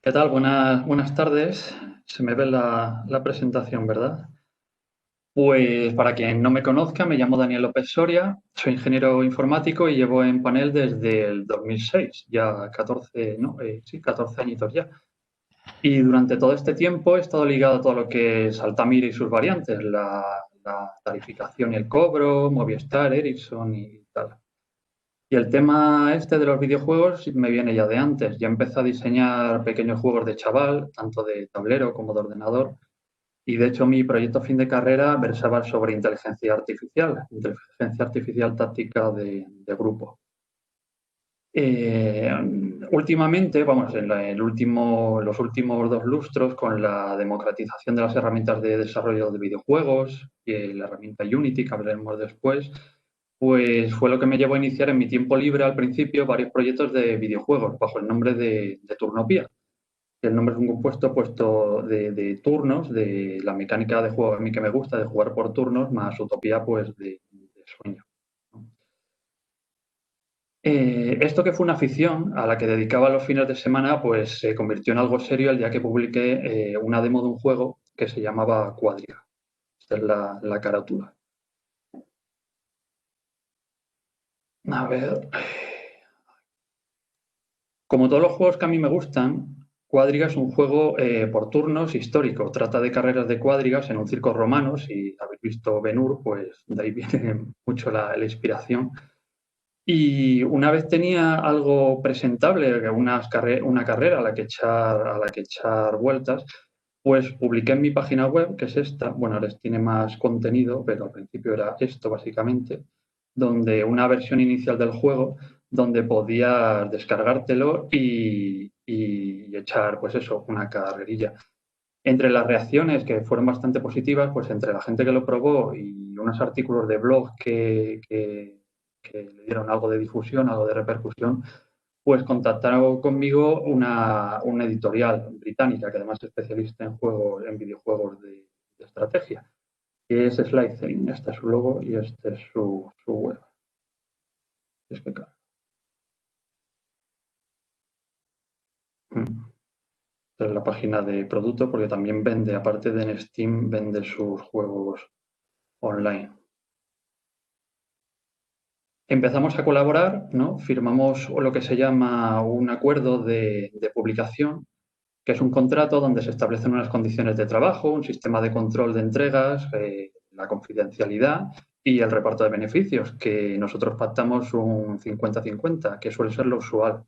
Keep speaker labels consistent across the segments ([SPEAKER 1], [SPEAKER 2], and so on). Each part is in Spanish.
[SPEAKER 1] ¿Qué tal? Buenas tardes. Se me ve la presentación, ¿verdad? Pues para quien no me conozca, me llamo Daniel López Soria, soy ingeniero informático y llevo en Panel desde el 2006, ya 14, no, sí, 14 añitos ya. Y durante todo este tiempo he estado ligado a todo lo que es Altamira y sus variantes, la tarificación y el cobro, Movistar, Ericsson y tal. Y el tema este de los videojuegos me viene ya de antes. Ya empecé a diseñar pequeños juegos de chaval, tanto de tablero como de ordenador. Y de hecho mi proyecto fin de carrera versaba sobre inteligencia artificial táctica de grupo. Eh, Últimamente, vamos, los últimos 2 lustros, con la democratización de las herramientas de desarrollo de videojuegos y la herramienta Unity, que hablaremos después, pues fue lo que me llevó a iniciar en mi tiempo libre al principio varios proyectos de videojuegos bajo el nombre de Turnopía. El nombre es un compuesto puesto de turnos, de la mecánica de juego a mí que me gusta, de jugar por turnos, más utopía pues de sueño. Esto que fue una afición a la que dedicaba los fines de semana, pues se convirtió en algo serio el día que publiqué una demo de un juego que se llamaba Cuadriga. Esta es la carátula. A ver, como todos los juegos que a mí me gustan, Cuadriga es un juego por turnos histórico. Trata de carreras de cuadrigas en un circo romano. Si habéis visto Ben-Hur, pues de ahí viene mucho la inspiración. Y una vez tenía algo presentable, una carrera a la que echar vueltas, pues publiqué en mi página web, que es esta. Bueno, ahora tiene más contenido, pero al principio era esto básicamente, donde una versión inicial del juego, donde podías descargártelo y echar, pues eso, una carrerilla. Entre las reacciones, que fueron bastante positivas, pues entre la gente que lo probó y unos artículos de blog que le dieron algo de difusión, algo de repercusión, pues contactaron conmigo una editorial británica, que además es especialista en videojuegos de estrategia, que es Slytherin. Este es su logo y este es su web. Es que, claro, esta es la página de producto, porque también vende, aparte de en Steam, vende sus juegos online. Empezamos a colaborar, ¿no? Firmamos lo que se llama un acuerdo de publicación, que es un contrato donde se establecen unas condiciones de trabajo, un sistema de control de entregas, la confidencialidad y el reparto de beneficios, que nosotros pactamos un 50-50, que suele ser lo usual,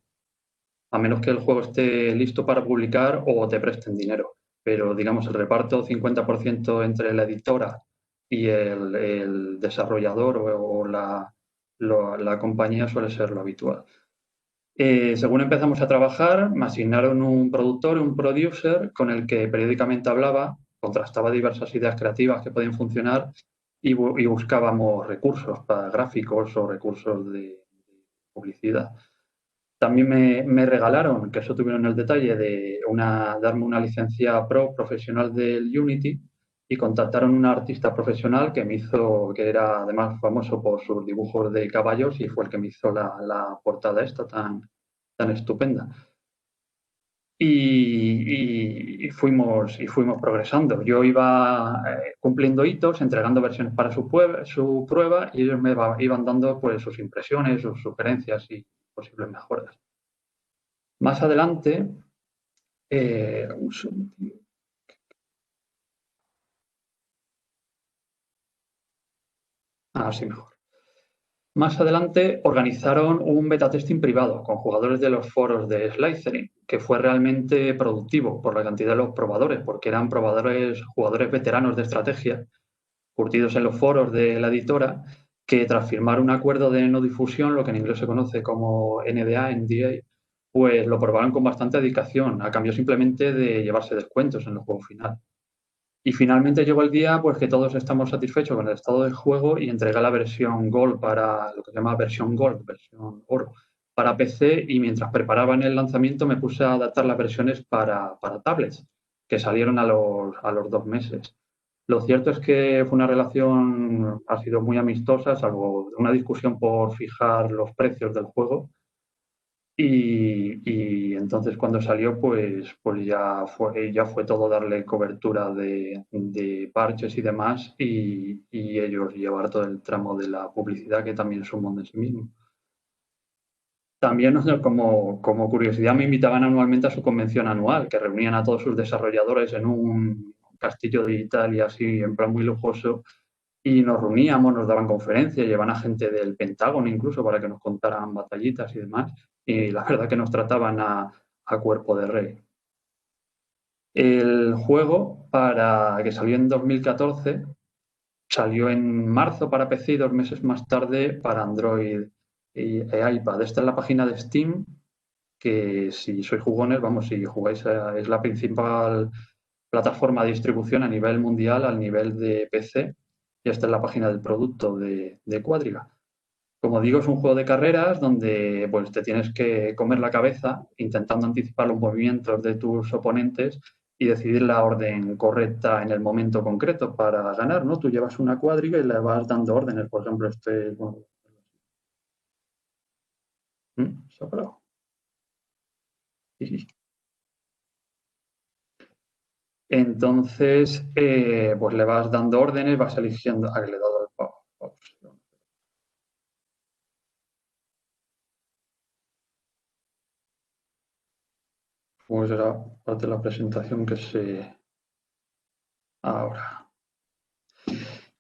[SPEAKER 1] a menos que el juego esté listo para publicar o te presten dinero. Pero digamos, el reparto 50% entre la editora y el desarrollador o la compañía suele ser lo habitual. Según empezamos a trabajar, me asignaron un productor, un producer, con el que periódicamente hablaba, contrastaba diversas ideas creativas que podían funcionar y buscábamos recursos para gráficos o recursos de publicidad. También me regalaron, que eso tuvieron el detalle, darme una licencia profesional del Unity, y contactaron un artista profesional que era además famoso por sus dibujos de caballos, y fue el que me hizo la portada esta tan estupenda. Y fuimos progresando. Yo iba cumpliendo hitos, entregando versiones para su prueba, y ellos me iban dando pues sus impresiones, sus sugerencias y posibles mejoras. Más adelante, un segundín. Sí, mejor. Más adelante organizaron un beta testing privado con jugadores de los foros de Slytherin, que fue realmente productivo por la cantidad de los probadores, porque eran jugadores veteranos de estrategia, curtidos en los foros de la editora, que tras firmar un acuerdo de no difusión, lo que en inglés se conoce como NDA, pues lo probaron con bastante dedicación, a cambio simplemente de llevarse descuentos en el juego final. Y finalmente llegó el día, pues, que todos estamos satisfechos con el estado del juego, y entregué la versión Gold, para lo que se llama versión Gold, versión oro, para PC. Y mientras preparaban el lanzamiento me puse a adaptar las versiones para tablets, que salieron a los 2 meses. Lo cierto es que fue una relación, ha sido muy amistosa, salvo una discusión por fijar los precios del juego, Y entonces cuando salió, pues ya fue todo darle cobertura de parches y demás y ellos llevar todo el tramo de la publicidad, que también es un mundo en sí mismo. También, o sea, como curiosidad, me invitaban anualmente a su convención anual, que reunían a todos sus desarrolladores en un castillo de Italia, así, en plan muy lujoso, y nos reuníamos, nos daban conferencias, llevaban a gente del Pentágono incluso para que nos contaran batallitas y demás, y la verdad que nos trataban a cuerpo de rey. El juego, que salió en 2014, salió en marzo para PC y 2 meses más tarde para Android e iPad. Esta es la página de Steam, que si sois jugones, vamos, si jugáis, es la principal plataforma de distribución a nivel mundial, al nivel de PC, y esta es la página del producto de Quadriga. Como digo, es un juego de carreras donde pues, te tienes que comer la cabeza intentando anticipar los movimientos de tus oponentes y decidir la orden correcta en el momento concreto para ganar, ¿no? Tú llevas una cuadriga y le vas dando órdenes, por ejemplo, bueno, sobrado. Entonces, pues le vas dando órdenes, vas eligiendo. Ah, que le he dado el pause. Pues era parte de la presentación que se. Ahora.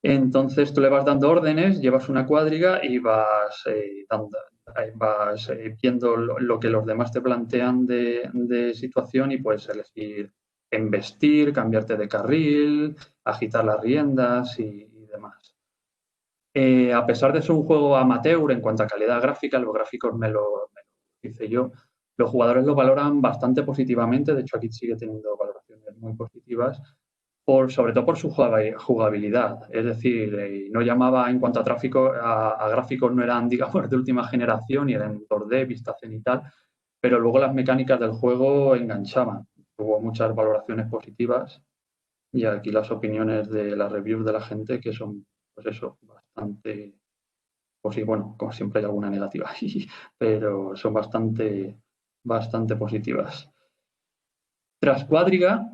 [SPEAKER 1] Entonces tú le vas dando órdenes, llevas una cuadriga y vas viendo lo que los demás te plantean de situación y puedes elegir embestir, cambiarte de carril, agitar las riendas y demás. A pesar de ser un juego amateur en cuanto a calidad gráfica, los gráficos me lo hice yo, los jugadores lo valoran bastante positivamente, de hecho aquí sigue teniendo valoraciones muy positivas, sobre todo por su jugabilidad. Es decir, no llamaba en cuanto a tráfico, a gráficos no eran, digamos, de última generación y eran 2D, vista cenital, pero luego las mecánicas del juego enganchaban. Hubo muchas valoraciones positivas y aquí las opiniones de las reviews de la gente que son, pues eso, bastante, pues sí, bueno, como siempre hay alguna negativa ahí, pero son bastante positivas. Tras Cuadriga,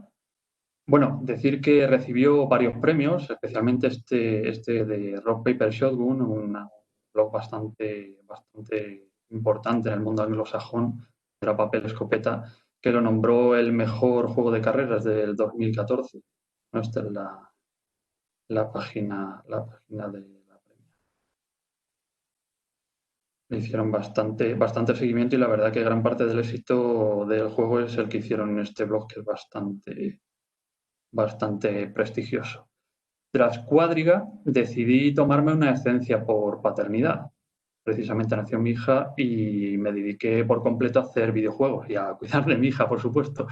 [SPEAKER 1] bueno, decir que recibió varios premios, especialmente este de Rock Paper Shotgun, un blog bastante importante en el mundo anglosajón, era papel escopeta, que lo nombró el mejor juego de carreras del 2014. ¿No? Esta es la página de la premia. Le hicieron bastante seguimiento y la verdad que gran parte del éxito del juego es el que hicieron en este blog, que es bastante prestigioso. Tras Cuadriga, decidí tomarme una excedencia por paternidad. Precisamente nació mi hija y me dediqué por completo a hacer videojuegos y a cuidar de mi hija, por supuesto.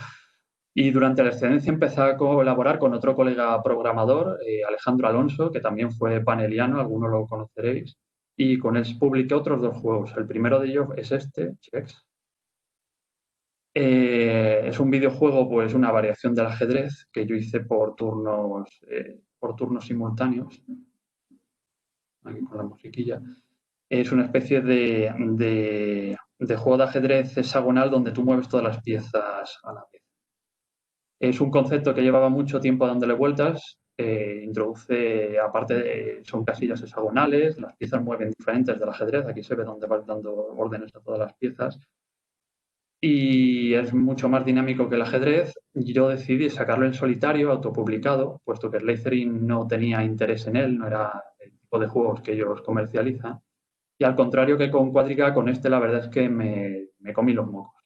[SPEAKER 1] Y durante la excedencia empecé a colaborar con otro colega programador, Alejandro Alonso, que también fue paneliano, algunos lo conoceréis, y con él publiqué otros 2 juegos. El primero de ellos es este, Chex. Es un videojuego, pues una variación del ajedrez que yo hice por turnos simultáneos, aquí con la musiquilla. Es una especie de juego de ajedrez hexagonal donde tú mueves todas las piezas a la vez. Es un concepto que llevaba mucho tiempo dándole vueltas. Introduce, aparte, son casillas hexagonales, las piezas mueven diferentes del ajedrez. Aquí se ve donde vas dando órdenes a todas las piezas. Y es mucho más dinámico que el ajedrez. Yo decidí sacarlo en solitario, autopublicado, puesto que Slytherin no tenía interés en él, no era el tipo de juegos que ellos comercializan. Y al contrario que con Quadriga, con este la verdad es que me comí los mocos.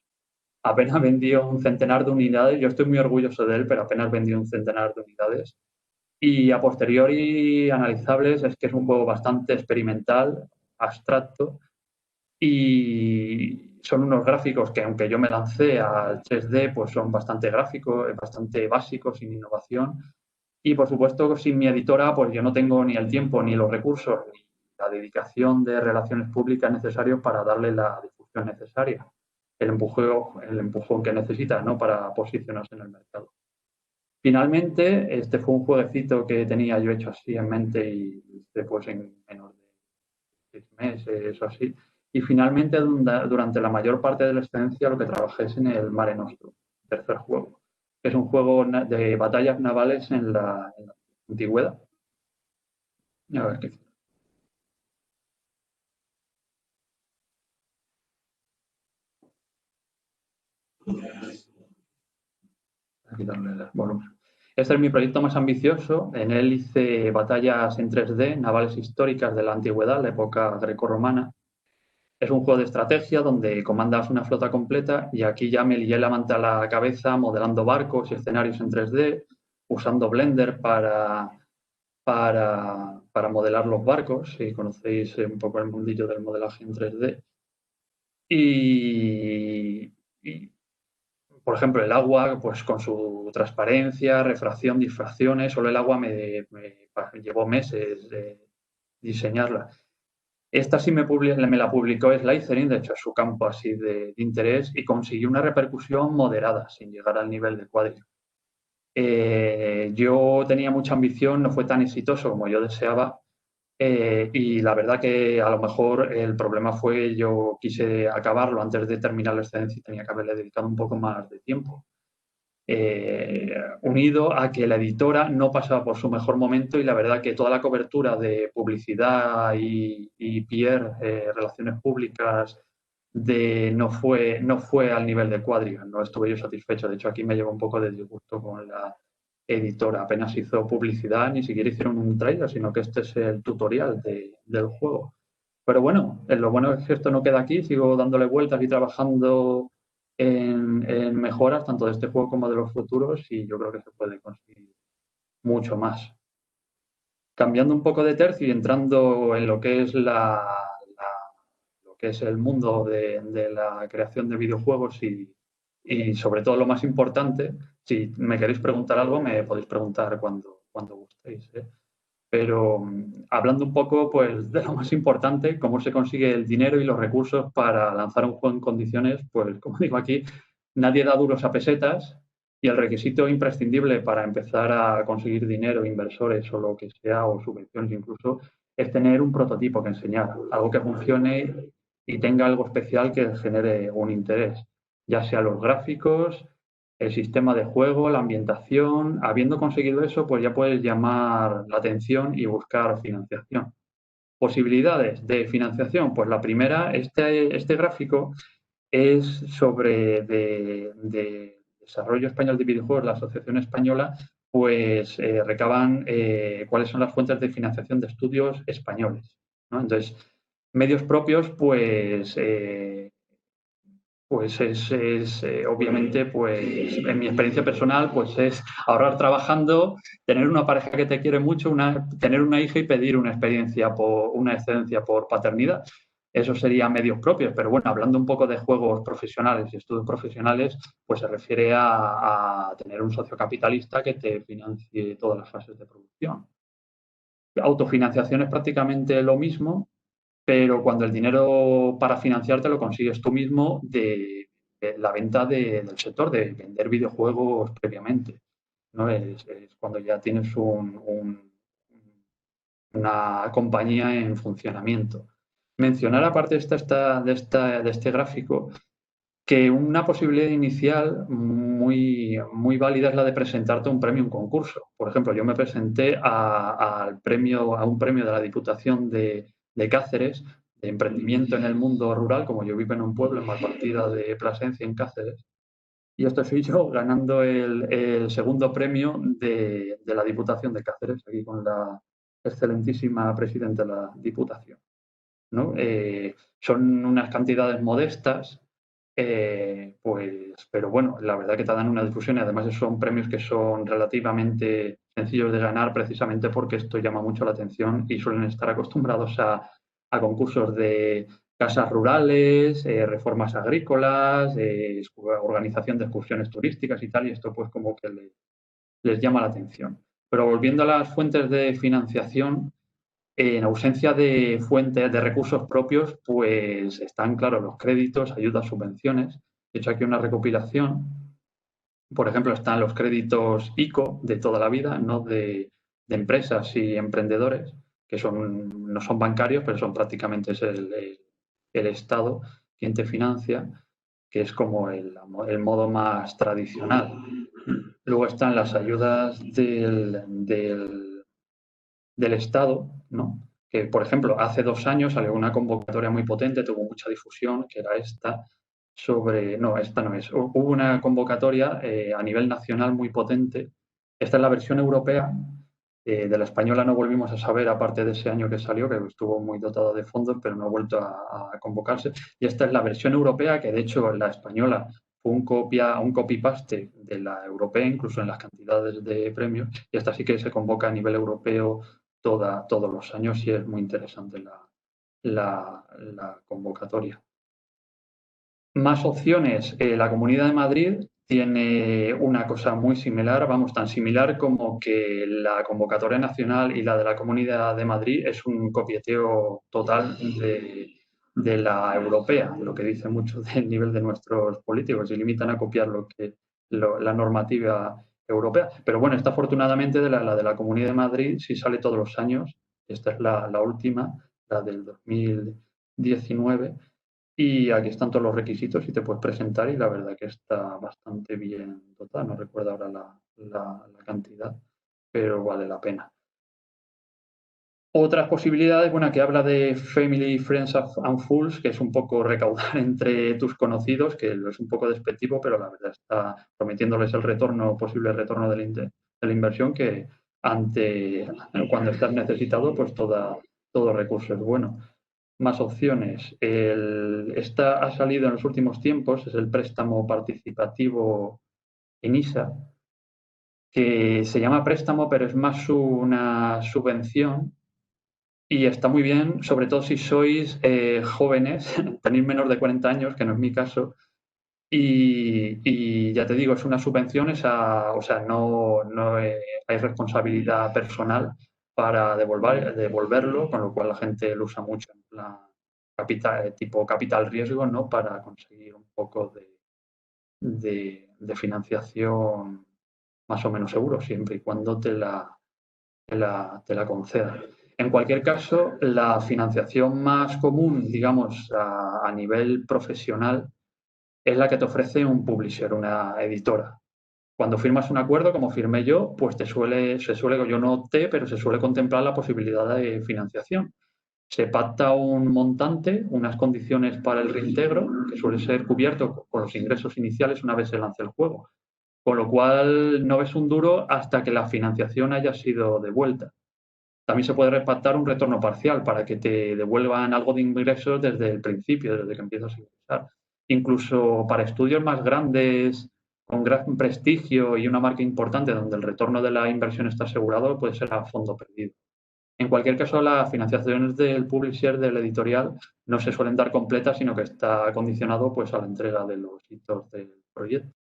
[SPEAKER 1] Apenas vendió un centenar de unidades, yo estoy muy orgulloso de él, pero apenas vendió un centenar de unidades. Y a posteriori analizables es que es un juego bastante experimental, abstracto, y son unos gráficos que aunque yo me lancé al 3D, pues son bastante gráficos, bastante básicos, sin innovación. Y por supuesto, sin mi editora, pues yo no tengo ni el tiempo, ni los recursos, ni la dedicación de relaciones públicas necesarios para darle la difusión necesaria, el empujón que necesita, ¿no? Para posicionarse en el mercado. Finalmente, este fue un jueguecito que tenía yo hecho así en mente y después en menos de 6 meses o así. Y finalmente, durante la mayor parte de la experiencia, lo que trabajé es en el Mare Nostrum, tercer juego, que es un juego de batallas navales en la antigüedad. A ver qué. A quitarle el volumen. Este es mi proyecto más ambicioso. En él hice batallas en 3D, navales históricas de la antigüedad, la época grecorromana. Es un juego de estrategia donde comandas una flota completa y aquí ya me lié la manta a la cabeza modelando barcos y escenarios en 3D, usando Blender para modelar los barcos, si conocéis un poco el mundillo del modelaje en 3D. Y por ejemplo, el agua, pues con su transparencia, refracción, difracciones, solo el agua me llevó meses de diseñarla. Esta sí me la publicó Slytherin, de hecho es su campo así de interés, y consiguió una repercusión moderada, sin llegar al nivel de Quadriga. Yo tenía mucha ambición, no fue tan exitoso como yo deseaba, y la verdad que a lo mejor el problema fue yo quise acabarlo antes de terminar la excedencia y tenía que haberle dedicado un poco más de tiempo. Unido a que la editora no pasaba por su mejor momento y la verdad que toda la cobertura de publicidad y PR, relaciones públicas, no fue al nivel de Quadriga, no estuve yo satisfecho. De hecho, aquí me llevo un poco de disgusto con la editora. Apenas hizo publicidad, ni siquiera hicieron un trailer, sino que este es el tutorial del juego. Pero bueno, lo bueno es que esto no queda aquí, sigo dándole vueltas y trabajando en mejoras tanto de este juego como de los futuros y yo creo que se puede conseguir mucho más. Cambiando un poco de tercio y entrando en lo que es lo que es el mundo de la creación de videojuegos y sobre todo lo más importante, si me queréis preguntar algo, me podéis preguntar cuando gustéis, ¿eh? Pero hablando un poco pues, de lo más importante, cómo se consigue el dinero y los recursos para lanzar un juego en condiciones, pues como digo aquí, nadie da duros a pesetas y el requisito imprescindible para empezar a conseguir dinero, inversores o lo que sea, o subvenciones incluso, es tener un prototipo que enseñar, algo que funcione y tenga algo especial que genere un interés, ya sea los gráficos, el sistema de juego, la ambientación. Habiendo conseguido eso, pues ya puedes llamar la atención y buscar financiación. Posibilidades de financiación, pues la primera, este gráfico es sobre de Desarrollo Español de Videojuegos, la Asociación Española, pues recaban cuáles son las fuentes de financiación de estudios españoles, ¿no? Entonces, medios propios, pues obviamente, pues en mi experiencia personal, pues es ahorrar trabajando, tener una pareja que te quiere mucho, tener una hija y pedir una excedencia por paternidad. Eso sería medios propios, pero bueno, hablando un poco de juegos profesionales y estudios profesionales, pues se refiere a tener un socio capitalista que te financie todas las fases de producción. Autofinanciación es prácticamente lo mismo, pero cuando el dinero para financiarte lo consigues tú mismo de la venta del sector, de vender videojuegos previamente, ¿no? Es cuando ya tienes una compañía en funcionamiento. Mencionar, aparte de este gráfico, que una posibilidad inicial muy válida es la de presentarte a un premio, un concurso. Por ejemplo, yo me presenté a un premio de la Diputación de Cáceres de emprendimiento en el mundo rural, como yo vivo en un pueblo en Malpartida de Plasencia, en Cáceres, y esto soy yo ganando el segundo premio de la Diputación de Cáceres, aquí con la excelentísima presidenta de la Diputación, ¿no? Son unas cantidades modestas, pero bueno, la verdad que te dan una difusión y además son premios que son relativamente sencillos de ganar precisamente porque esto llama mucho la atención y suelen estar acostumbrados a concursos de casas rurales, reformas agrícolas, organización de excursiones turísticas y tal, y esto pues como que les llama la atención. Pero volviendo a las fuentes de financiación, en ausencia de fuentes de recursos propios, pues están, claro, los créditos, ayudas, subvenciones. He hecho aquí una recopilación. Por ejemplo, están los créditos ICO de toda la vida, ¿no? De empresas y emprendedores, que no son bancarios, pero son prácticamente el Estado quien te financia, que es como el modo más tradicional. Luego están las ayudas del Estado, ¿no? Que, por ejemplo, hace 2 años salió una convocatoria muy potente, tuvo mucha difusión, que era esta, sobre... No, esta no es. Hubo una convocatoria a nivel nacional muy potente. Esta es la versión europea. De la española no volvimos a saber, aparte de ese año que salió, que estuvo muy dotada de fondos, pero no ha vuelto a convocarse. Y esta es la versión europea, que de hecho la española fue un copy-paste de la europea, incluso en las cantidades de premios. Y esta sí que se convoca a nivel europeo todos los años y es muy interesante la convocatoria. Más opciones. La Comunidad de Madrid tiene una cosa muy similar, vamos, tan similar como que la convocatoria nacional y la de la Comunidad de Madrid es un copieteo total de la europea, lo que dice mucho del nivel de nuestros políticos y limitan a copiar la normativa europea. Pero bueno, esta afortunadamente la de la Comunidad de Madrid sí sale todos los años. Esta es la última, la del 2019. Y aquí están todos los requisitos y te puedes presentar y la verdad que está bastante bien dotada. No recuerdo ahora la cantidad, pero vale la pena. Otras posibilidades, bueno, que habla de Family, Friends and Fools, que es un poco recaudar entre tus conocidos, que es un poco despectivo, pero la verdad está prometiéndoles el retorno, posible retorno de la inversión, que cuando estás necesitado, pues todo recurso es bueno. Más opciones. Esta ha salido en los últimos tiempos, es el préstamo participativo ENISA, que se llama préstamo, pero es más una subvención y está muy bien, sobre todo si sois jóvenes, tenéis menos de 40 años, que no es mi caso, y ya te digo, es una subvención, o sea, no hay responsabilidad personal para devolverlo, con lo cual la gente lo usa mucho en plan tipo capital riesgo, ¿no? Para conseguir un poco de financiación más o menos seguro, siempre y cuando te la concedan. En cualquier caso, la financiación más común, digamos, a nivel profesional, es la que te ofrece un publisher, una editora. Cuando firmas un acuerdo, como firmé yo, pues yo no opté, pero se suele contemplar la posibilidad de financiación. Se pacta un montante, unas condiciones para el reintegro, que suele ser cubierto con los ingresos iniciales una vez se lance el juego. Con lo cual no ves un duro hasta que la financiación haya sido devuelta. También se puede repactar un retorno parcial para que te devuelvan algo de ingresos desde el principio, desde que empiezas a ingresar. Incluso para estudios más grandes, con gran prestigio y una marca importante donde el retorno de la inversión está asegurado, puede ser a fondo perdido. En cualquier caso, las financiaciones del publisher, del editorial, no se suelen dar completas, sino que está condicionado pues, a la entrega de los hitos del proyecto.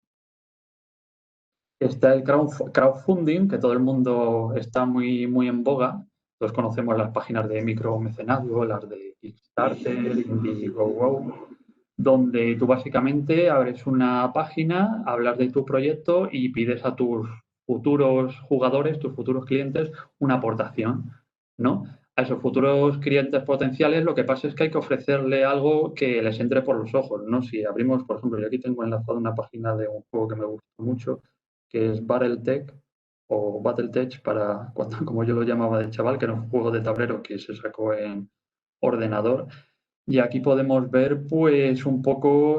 [SPEAKER 1] Está el crowdfunding, que todo el mundo está muy, muy en boga. Todos conocemos las páginas de micromecenazgo, las de Kickstarter, Indiegogo, donde tú básicamente abres una página, hablas de tu proyecto y pides a tus futuros jugadores, tus futuros clientes, una aportación, ¿no? A esos futuros clientes potenciales lo que pasa es que hay que ofrecerle algo que les entre por los ojos, ¿no? Si abrimos, por ejemplo, yo aquí tengo enlazado una página de un juego que me gusta mucho, que es Battletech o Battletech para cuando, como yo lo llamaba de chaval, que era un juego de tablero que se sacó en ordenador. Y aquí podemos ver, pues, un poco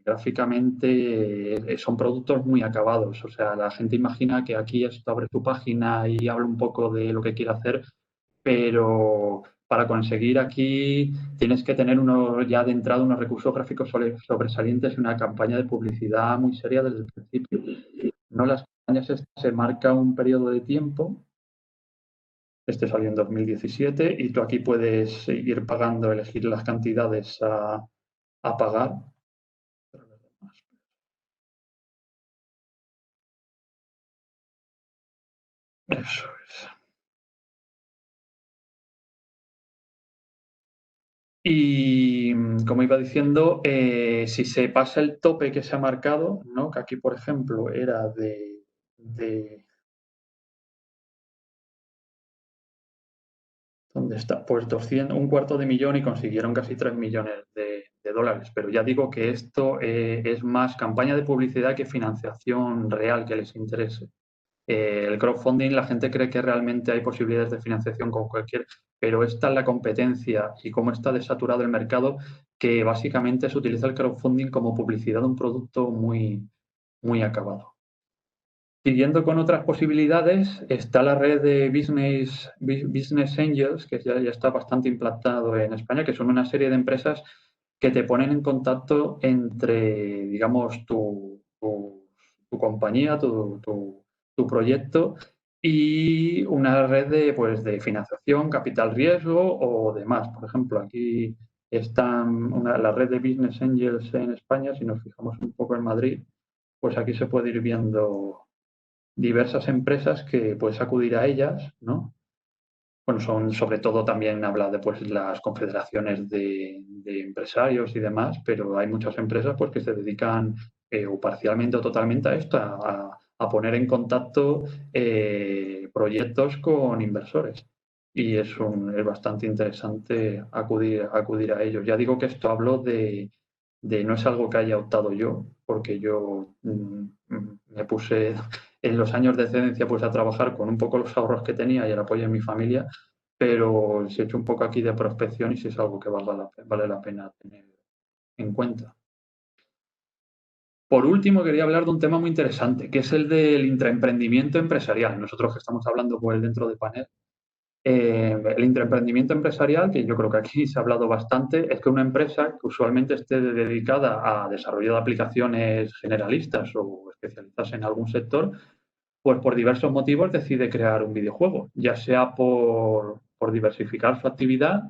[SPEAKER 1] gráficamente, son productos muy acabados. O sea, la gente imagina que aquí esto abre tu página y habla un poco de lo que quiere hacer, pero para conseguir aquí tienes que tener ya de entrada unos recursos gráficos sobresalientes y una campaña de publicidad muy seria desde el principio. No, las campañas se marca un periodo de tiempo. Este salió en 2017 y tú aquí puedes ir pagando, elegir las cantidades a pagar. Eso es. Y como iba diciendo, si se pasa el tope que se ha marcado, ¿no? Que aquí, por ejemplo, era de ¿Dónde está? Pues 200, un cuarto de millón y consiguieron casi 3 millones de dólares. Pero ya digo que esto es más campaña de publicidad que financiación real que les interese. El crowdfunding, la gente cree que realmente hay posibilidades de financiación con cualquier, pero esta es la competencia y cómo está desaturado el mercado, que básicamente se utiliza el crowdfunding como publicidad de un producto muy, muy acabado. Siguiendo con otras posibilidades, está la red de Business Angels, que ya está bastante implantado en España, que son una serie de empresas que te ponen en contacto entre, digamos, tu compañía, tu proyecto y una red de, pues, de financiación, capital riesgo o demás. Por ejemplo, aquí está la red de Business Angels en España. Si nos fijamos un poco en Madrid, pues aquí se puede ir viendo diversas empresas que puedes acudir a ellas, ¿no? Bueno, son sobre todo también habla de pues, las confederaciones de empresarios y demás, pero hay muchas empresas pues, que se dedican o parcialmente o totalmente a esto, a poner en contacto proyectos con inversores. Y es bastante interesante acudir a ellos. Ya digo que esto hablo no es algo que haya optado yo, porque yo me puse en los años de excedencia pues a trabajar con un poco los ahorros que tenía y el apoyo de mi familia, pero se he hecho un poco aquí de prospección y si es algo que vale la pena tener en cuenta. Por último, quería hablar de un tema muy interesante, que es el del intraemprendimiento empresarial. Nosotros que estamos hablando pues dentro de Panel, el intraemprendimiento empresarial, que yo creo que aquí se ha hablado bastante, es que una empresa que usualmente esté dedicada a desarrollo de aplicaciones generalistas o especializadas en algún sector, pues por diversos motivos decide crear un videojuego, ya sea por diversificar su actividad,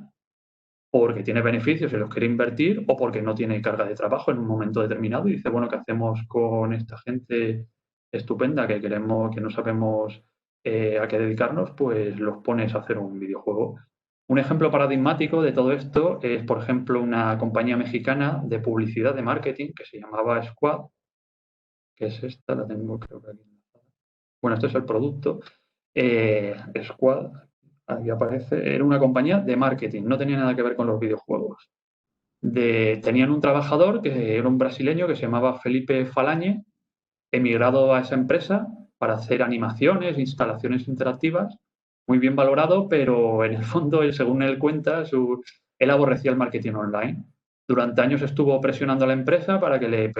[SPEAKER 1] porque tiene beneficios y los quiere invertir, o porque no tiene carga de trabajo en un momento determinado y dice, bueno, ¿qué hacemos con esta gente estupenda que queremos, que no sabemos a qué dedicarnos? Pues los pones a hacer un videojuego. Un ejemplo paradigmático de todo esto es, por ejemplo, una compañía mexicana de publicidad de marketing que se llamaba Squad, que es esta, la tengo creo que aquí. Bueno, este es el producto. Squad, aquí aparece, era una compañía de marketing, no tenía nada que ver con los videojuegos. Tenían un trabajador que era un brasileño que se llamaba Felipe Falañe, emigrado a esa empresa para hacer animaciones, instalaciones interactivas, muy bien valorado, pero en el fondo, según él cuenta, él aborrecía el marketing online. Durante años estuvo presionando a la empresa para que le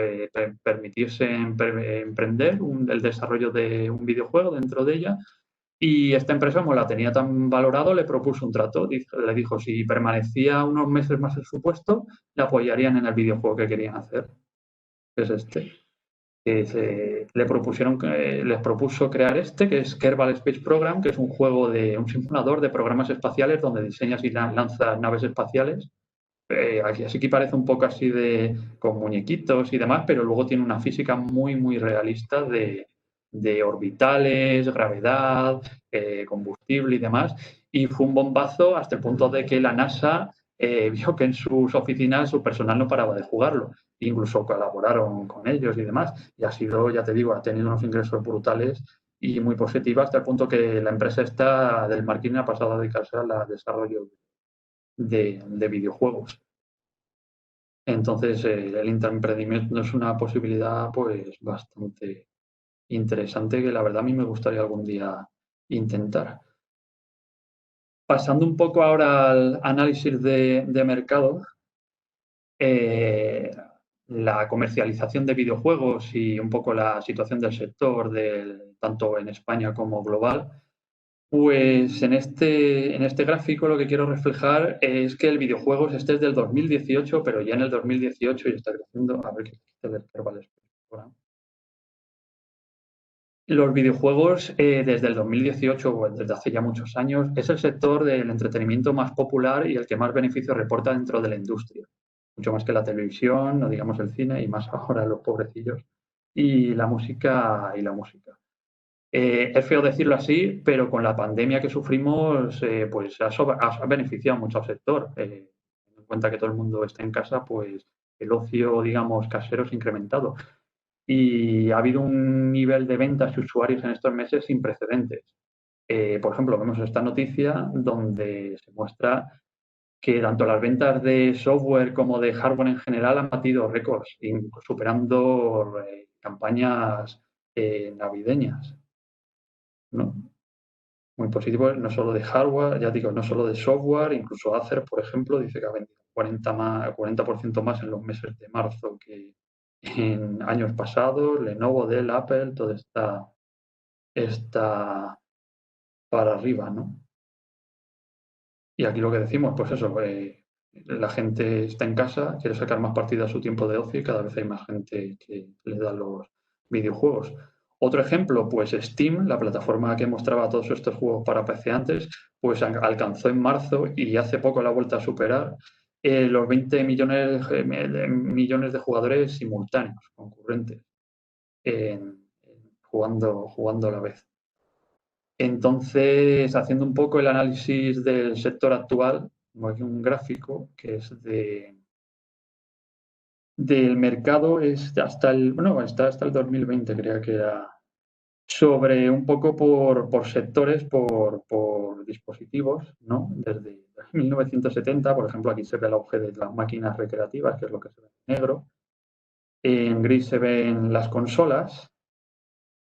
[SPEAKER 1] permitiese emprender el desarrollo de un videojuego dentro de ella. Y esta empresa, como la tenía tan valorado, le propuso un trato. Le dijo, si permanecía unos meses más en su puesto, le apoyarían en el videojuego que querían hacer, que es este. Les propuso crear este, que es Kerbal Space Program, que es un juego de un simulador de programas espaciales donde diseñas y lanzas naves espaciales. Aquí así que parece un poco así con muñequitos y demás, pero luego tiene una física muy, muy realista de orbitales, gravedad, combustible y demás. Y fue un bombazo hasta el punto de que la NASA vio que en sus oficinas su personal no paraba de jugarlo. Incluso colaboraron con ellos y demás. Y ha sido, ya te digo, ha tenido unos ingresos brutales y muy positivos hasta el punto que la empresa esta del marketing ha pasado a dedicarse al desarrollo de videojuegos. Entonces, el intraemprendimiento es una posibilidad pues bastante interesante que la verdad a mí me gustaría algún día intentar. Pasando un poco ahora al análisis de mercado, eh, la comercialización de videojuegos y un poco la situación del sector, tanto en España como global, pues en este gráfico lo que quiero reflejar es que el videojuego este es del 2018, pero ya en el 2018 ya está creciendo. A ver qué vale. Los videojuegos desde el 2018 o desde hace ya muchos años es el sector del entretenimiento más popular y el que más beneficios reporta dentro de la industria. Mucho más que la televisión, no digamos el cine y más ahora los pobrecillos. Y la música es feo decirlo así, pero con la pandemia que sufrimos, pues ha beneficiado mucho al sector. Teniendo en cuenta que todo el mundo está en casa, pues el ocio, digamos, casero se ha incrementado. Y ha habido un nivel de ventas y usuarios en estos meses sin precedentes. Por ejemplo, vemos esta noticia donde se muestra que tanto las ventas de software como de hardware en general han batido récords, superando campañas navideñas, ¿no? Muy positivo, no solo de hardware, ya digo, no solo de software, incluso Acer, por ejemplo, dice que ha vendido 40% más en los meses de marzo que en años pasados. Lenovo, Dell, Apple, todo está para arriba, ¿no? Y aquí lo que decimos, pues eso, la gente está en casa, quiere sacar más partido a su tiempo de ocio y cada vez hay más gente que le da los videojuegos. Otro ejemplo, pues Steam, la plataforma que mostraba todos estos juegos para PC antes, pues alcanzó en marzo y hace poco la ha vuelto a superar los 20 millones de jugadores simultáneos, concurrentes, jugando a la vez. Entonces, haciendo un poco el análisis del sector actual, tengo aquí un gráfico que es del mercado está hasta el 2020, creo que era, sobre un poco por sectores, por dispositivos, ¿no? Desde 1970, por ejemplo, aquí se ve el auge de las máquinas recreativas, que es lo que se ve en negro. En gris se ven las consolas.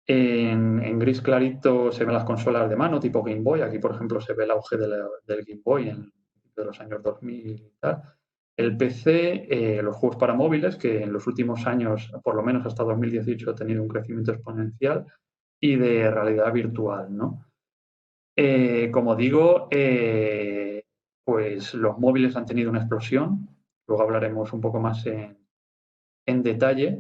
[SPEAKER 1] En gris clarito se ven las consolas de mano tipo Game Boy. Aquí, por ejemplo, se ve el auge del Game Boy de los años 2000 y tal. El PC, los juegos para móviles, que en los últimos años, por lo menos hasta 2018, ha tenido un crecimiento exponencial, y de realidad virtual, ¿no? Como digo, pues los móviles han tenido una explosión. Luego hablaremos un poco más en detalle.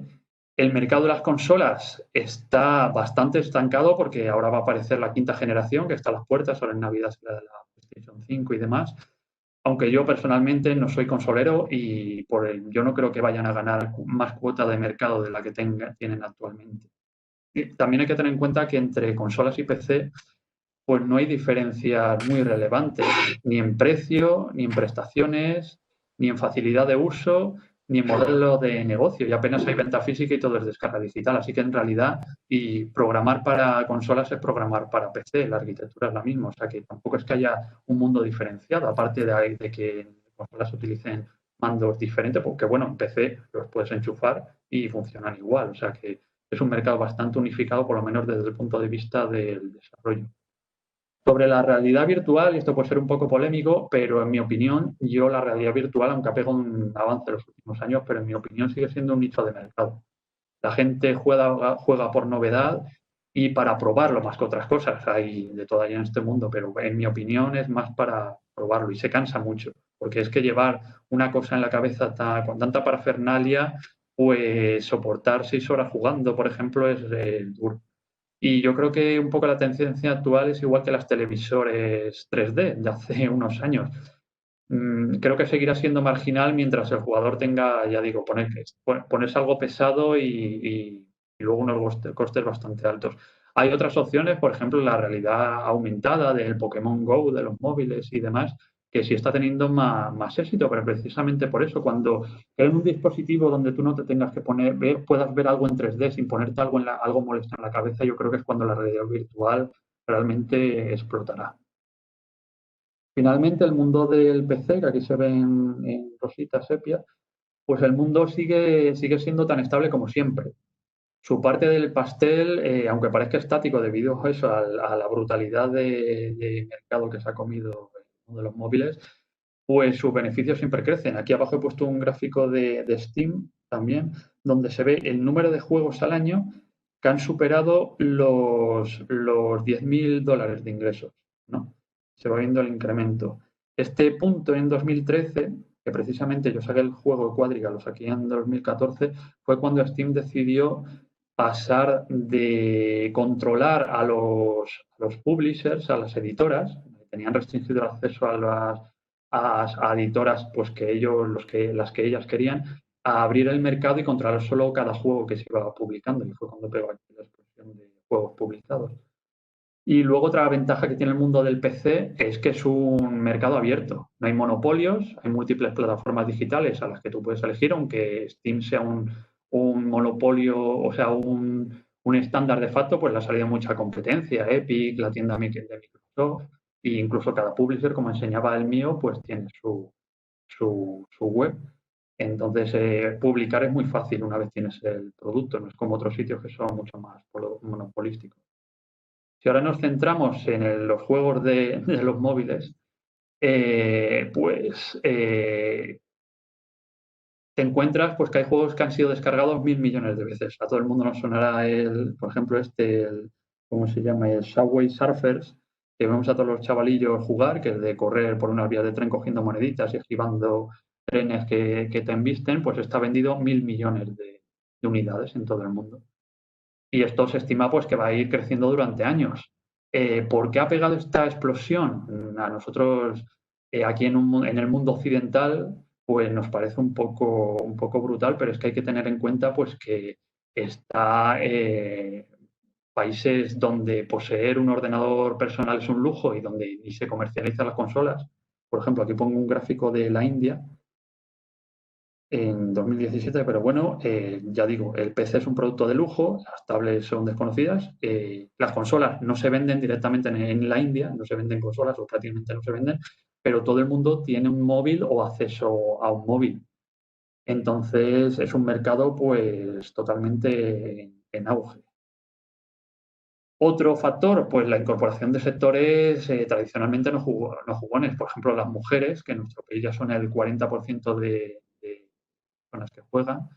[SPEAKER 1] El mercado de las consolas está bastante estancado porque ahora va a aparecer la quinta generación que está a las puertas, ahora en Navidad será la PlayStation 5 y demás. Aunque yo personalmente no soy consolero y yo no creo que vayan a ganar más cuota de mercado de la que tienen actualmente. Y también hay que tener en cuenta que entre consolas y PC pues no hay diferencias muy relevantes, ni en precio, ni en prestaciones, ni en facilidad de uso, ni en modelo de negocio. Y apenas hay venta física y todo es descarga digital. Así que en realidad, y programar para consolas es programar para PC, la arquitectura es la misma. O sea que tampoco es que haya un mundo diferenciado, aparte de que en consolas utilicen mandos diferentes, porque bueno, en PC los puedes enchufar y funcionan igual. O sea que es un mercado bastante unificado, por lo menos desde el punto de vista del desarrollo. Sobre la realidad virtual, y esto puede ser un poco polémico, pero en mi opinión, yo la realidad virtual, aunque ha pegado un avance en los últimos años, pero en mi opinión sigue siendo un nicho de mercado. La gente juega por novedad y para probarlo más que otras cosas. Hay de todo allá en este mundo, pero en mi opinión es más para probarlo y se cansa mucho, porque es que llevar una cosa en la cabeza con tanta parafernalia, pues soportar 6 horas jugando, por ejemplo, es duro. Y yo creo que un poco la tendencia actual es igual que las televisores 3D de hace unos años. Creo que seguirá siendo marginal mientras el jugador tenga, ya digo, ponerse algo pesado y luego unos costes bastante altos. Hay otras opciones, por ejemplo, la realidad aumentada del Pokémon Go, de los móviles y demás, que sí está teniendo más éxito, pero precisamente por eso, cuando en un dispositivo donde tú no te tengas que puedas ver algo en 3D sin ponerte algo molesto en la cabeza, yo creo que es cuando la realidad virtual realmente explotará. Finalmente, el mundo del PC, que aquí se ve en rosita sepia, pues el mundo sigue siendo tan estable como siempre. Su parte del pastel, aunque parezca estático debido a eso, a la brutalidad de mercado que se ha comido uno de los móviles, pues sus beneficios siempre crecen. Aquí abajo he puesto un gráfico de Steam también, donde se ve el número de juegos al año que han superado los $10.000 de ingresos, ¿no? Se va viendo el incremento. Este punto en 2013, que precisamente yo saqué el juego de Quadriga, lo saqué en 2014, fue cuando Steam decidió pasar de controlar a los publishers, a las editoras, que tenían restringido el acceso a editoras pues las que ellas querían, a abrir el mercado y controlar solo cada juego que se iba publicando, y fue cuando pegó aquí la explosión de juegos publicados. Y luego otra ventaja que tiene el mundo del PC es que es un mercado abierto. No hay monopolios, hay múltiples plataformas digitales a las que tú puedes elegir, aunque Steam sea un monopolio, o sea, un estándar de facto, pues le ha salido mucha competencia, Epic, la tienda de Microsoft, e incluso cada publisher, como enseñaba el mío, pues tiene su web. Entonces, publicar es muy fácil una vez tienes el producto, no es como otros sitios que son mucho más monopolísticos. Si ahora nos centramos en los juegos de los móviles, pues te encuentras pues que hay juegos que han sido descargados 1.000 millones de veces. A todo el mundo nos sonará por ejemplo, ¿cómo se llama? El Subway Surfers, que vemos a todos los chavalillos jugar, que es de correr por unas vías de tren cogiendo moneditas y esquivando trenes que te embisten, pues está vendido 1.000 millones de unidades en todo el mundo. Y esto se estima pues que va a ir creciendo durante años. ¿Por qué ha pegado esta explosión? A nosotros, aquí en el mundo occidental, pues nos parece un poco brutal, pero es que hay que tener en cuenta pues que está países donde poseer un ordenador personal es un lujo y donde ni se comercializan las consolas. Por ejemplo, aquí pongo un gráfico de la India en 2017, pero bueno, ya digo, el PC es un producto de lujo, las tablets son desconocidas, las consolas no se venden directamente en la India, no se venden consolas o prácticamente no se venden, pero todo el mundo tiene un móvil o acceso a un móvil. Entonces es un mercado pues totalmente en auge. Otro factor, pues la incorporación de sectores tradicionalmente no jugones, por ejemplo las mujeres, que en nuestro país ya son el 40% de personas que juegan,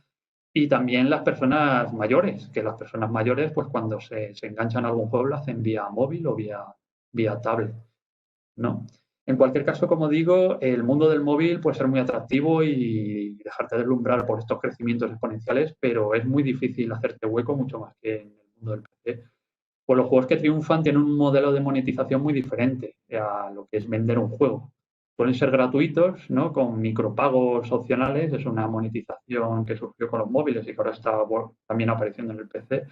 [SPEAKER 1] y también las personas mayores, que las personas mayores, pues cuando se enganchan a algún juego, lo hacen vía móvil o vía tablet, ¿no? En cualquier caso, como digo, el mundo del móvil puede ser muy atractivo y dejarte deslumbrar por estos crecimientos exponenciales, pero es muy difícil hacerte hueco, mucho más que en el mundo del PC. Pues los juegos que triunfan tienen un modelo de monetización muy diferente a lo que es vender un juego. Suelen ser gratuitos, ¿no? Con micropagos opcionales. Es una monetización que surgió con los móviles y que ahora está también apareciendo en el PC.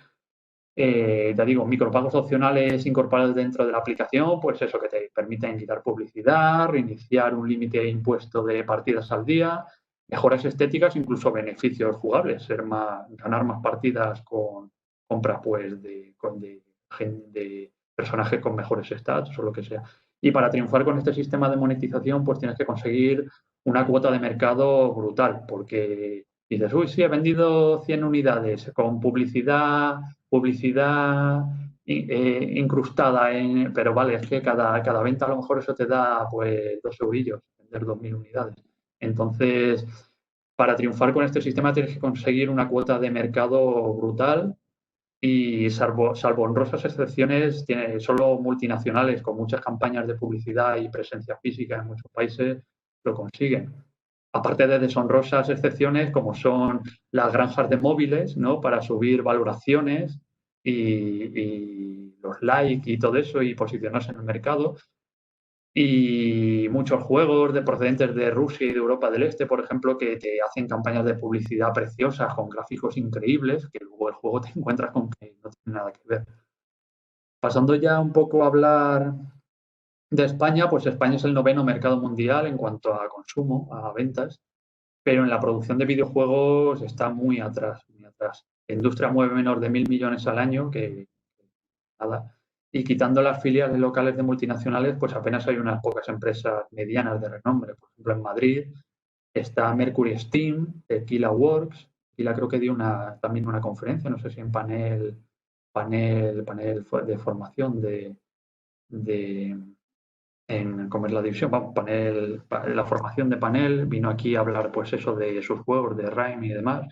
[SPEAKER 1] Ya digo, micropagos opcionales incorporados dentro de la aplicación, pues eso que te permiten quitar publicidad, reiniciar un límite impuesto de partidas al día, mejoras estéticas, incluso beneficios jugables, ganar más partidas con compra pues de personajes con mejores stats o lo que sea. Y para triunfar con este sistema de monetización, pues tienes que conseguir una cuota de mercado brutal, porque dices, uy, sí, he vendido 100 unidades con publicidad incrustada, pero vale, es que cada venta a lo mejor eso te da pues 2 eurillos, vender 2.000 unidades. Entonces, para triunfar con este sistema tienes que conseguir una cuota de mercado brutal y salvo honrosas excepciones, solo multinacionales con muchas campañas de publicidad y presencia física en muchos países lo consiguen. Aparte de deshonrosas excepciones como son las granjas de móviles, ¿no? Para subir valoraciones y los likes y todo eso y posicionarse en el mercado. Y muchos juegos de procedentes de Rusia y de Europa del Este, por ejemplo, que te hacen campañas de publicidad preciosas con gráficos increíbles, que luego el juego te encuentras con que no tiene nada que ver. Pasando ya un poco a hablar de España, pues España es el noveno mercado mundial en cuanto a consumo, a ventas, pero en la producción de videojuegos está muy atrás, muy atrás. La industria mueve menos de 1.000 millones al año, que nada. Y quitando las filiales locales de multinacionales, pues apenas hay unas pocas empresas medianas de renombre. Por ejemplo, en Madrid está Mercury Steam, Tequila Works. Tequila creo que dio también una conferencia, no sé si en panel de formación de cómo es la división, vamos, la formación de panel, vino aquí a hablar pues eso de sus juegos, de Rime y demás.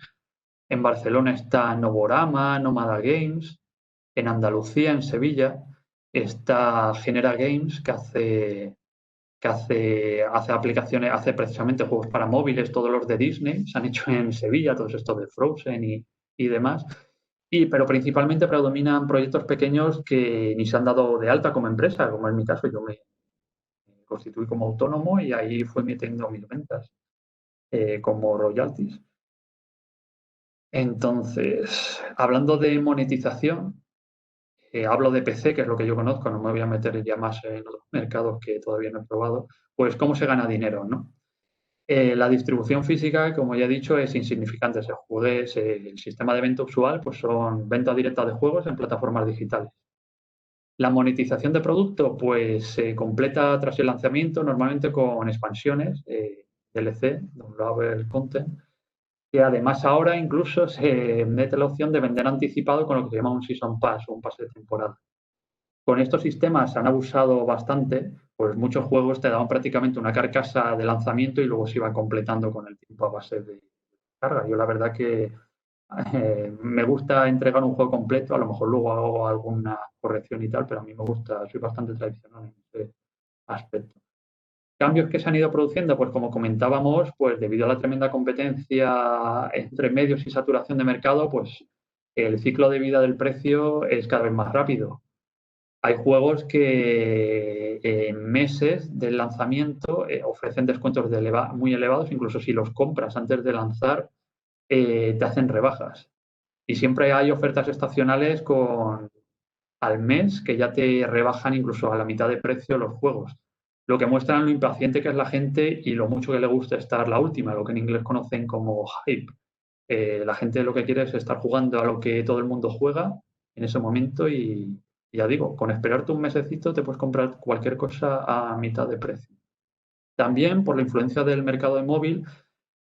[SPEAKER 1] En Barcelona está Novorama, Nómada Games. En Andalucía, en Sevilla, está Genera Games, hace aplicaciones, hace precisamente juegos para móviles, todos los de Disney, se han hecho en Sevilla, todos estos de Frozen y demás. Pero principalmente predominan proyectos pequeños que ni se han dado de alta como empresa, como en mi caso, yo me constituí como autónomo y ahí fui metiendo mis ventas como royalties. Entonces, hablando de monetización, hablo de PC, que es lo que yo conozco, no me voy a meter ya más en otros mercados que todavía no he probado, pues cómo se gana dinero, ¿no? La distribución física, como ya he dicho, es insignificante. El sistema de venta usual pues son ventas directas de juegos en plataformas digitales. La monetización de producto pues se completa tras el lanzamiento, normalmente con expansiones, DLC, Downloadable Content, que además ahora incluso se mete la opción de vender anticipado con lo que se llama un Season Pass o un pase de temporada. Con estos sistemas han abusado bastante, pues muchos juegos te daban prácticamente una carcasa de lanzamiento y luego se iba completando con el tiempo a base de carga. Yo la verdad que me gusta entregar un juego completo, a lo mejor luego hago alguna corrección y tal, pero a mí me gusta, soy bastante tradicional en ese aspecto. Cambios que se han ido produciendo, pues como comentábamos, pues debido a la tremenda competencia entre medios y saturación de mercado, pues el ciclo de vida del precio es cada vez más rápido. Hay juegos que en meses del lanzamiento ofrecen descuentos muy elevados, incluso si los compras antes de lanzar, te hacen rebajas. Y siempre hay ofertas estacionales al mes que ya te rebajan incluso a la mitad de precio los juegos. Lo que muestran lo impaciente que es la gente y lo mucho que le gusta estar la última, lo que en inglés conocen como hype. La gente lo que quiere es estar jugando a lo que todo el mundo juega en ese momento y ya digo, con esperarte un mesecito te puedes comprar cualquier cosa a mitad de precio. También por la influencia del mercado de móvil,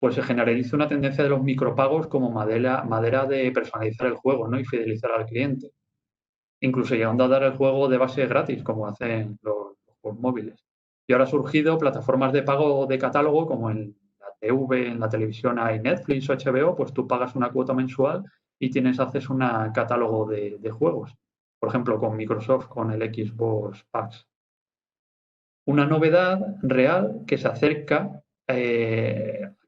[SPEAKER 1] pues se generaliza una tendencia de los micropagos como madera de personalizar el juego, ¿no? Y fidelizar al cliente, incluso llegando a dar el juego de base gratis, como hacen los juegos móviles. Y ahora ha surgido plataformas de pago de catálogo, como en la TV, en la televisión hay Netflix o HBO, pues tú pagas una cuota mensual y tienes acceso a un catálogo de juegos. Por ejemplo, con Microsoft, con el Xbox Pass. Una novedad real que se acerca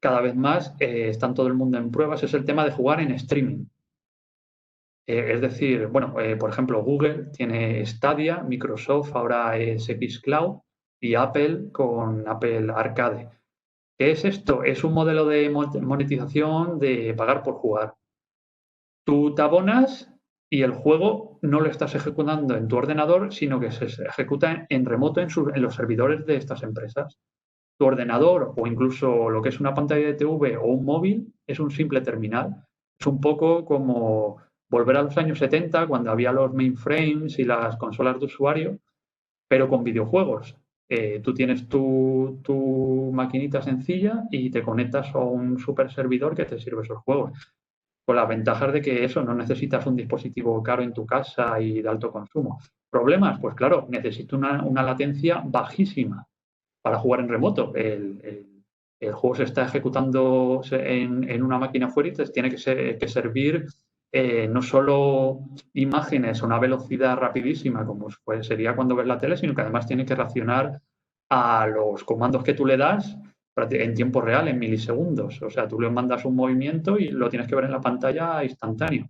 [SPEAKER 1] cada vez más, está en todo el mundo en pruebas, es el tema de jugar en streaming. Es decir, bueno, por ejemplo, Google tiene Stadia, Microsoft ahora es Xcloud y Apple con Apple Arcade. ¿Qué es esto? Es un modelo de monetización de pagar por jugar. Tú te abonas y el juego no lo estás ejecutando en tu ordenador, sino que se ejecuta en remoto en los servidores de estas empresas. Tu ordenador o incluso lo que es una pantalla de TV o un móvil es un simple terminal. Es un poco como volver a los años 70, cuando había los mainframes y las consolas de usuario, pero con videojuegos. Tú tienes tu maquinita sencilla y te conectas a un super servidor que te sirve esos juegos. Con las ventajas de que eso, no necesitas un dispositivo caro en tu casa y de alto consumo. ¿Problemas? Pues claro, necesito una latencia bajísima para jugar en remoto. El juego se está ejecutando en una máquina fuera y te tiene que servir no solo imágenes a una velocidad rapidísima, como pues sería cuando ves la tele, sino que además tiene que reaccionar a los comandos que tú le das en tiempo real, en milisegundos. O sea, tú le mandas un movimiento y lo tienes que ver en la pantalla instantáneo.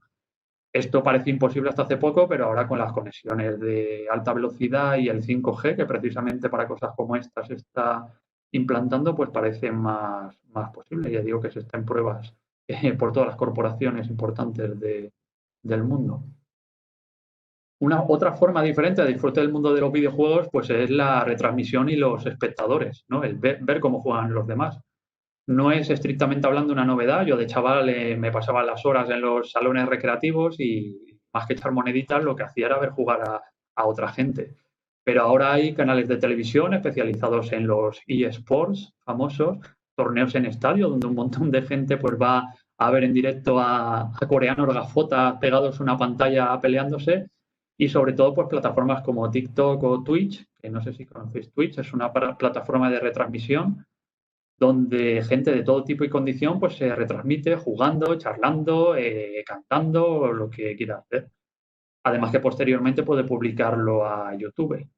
[SPEAKER 1] Esto parecía imposible hasta hace poco, pero ahora con las conexiones de alta velocidad y el 5G, que precisamente para cosas como estas se está implantando, pues parece más posible. Ya digo que se está en pruebas por todas las corporaciones importantes del mundo. Otra forma diferente de disfrutar del mundo de los videojuegos, pues es la retransmisión y los espectadores, ¿no? El ver cómo juegan los demás. No es estrictamente hablando una novedad. Yo de chaval me pasaba las horas en los salones recreativos y más que echar moneditas lo que hacía era ver jugar a otra gente. Pero ahora hay canales de televisión especializados en los eSports famosos, torneos en estadio donde un montón de gente pues va a ver en directo a coreanos gafotas pegados a una pantalla peleándose y sobre todo pues plataformas como TikTok o Twitch, que no sé si conocéis Twitch, es una plataforma de retransmisión donde gente de todo tipo y condición pues se retransmite jugando, charlando, cantando, lo que quiera hacer. Además que posteriormente puede publicarlo a YouTube.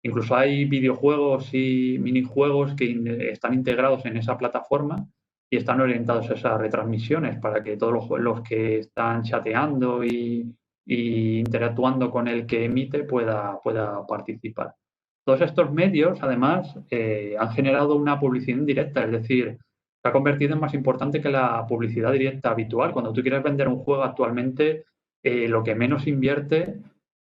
[SPEAKER 1] Incluso hay videojuegos y minijuegos que están integrados en esa plataforma y están orientados a esas retransmisiones para que todos los que están chateando y interactuando con el que emite pueda participar. Todos estos medios, además, han generado una publicidad indirecta, es decir, se ha convertido en más importante que la publicidad directa habitual. Cuando tú quieres vender un juego actualmente, lo que menos invierte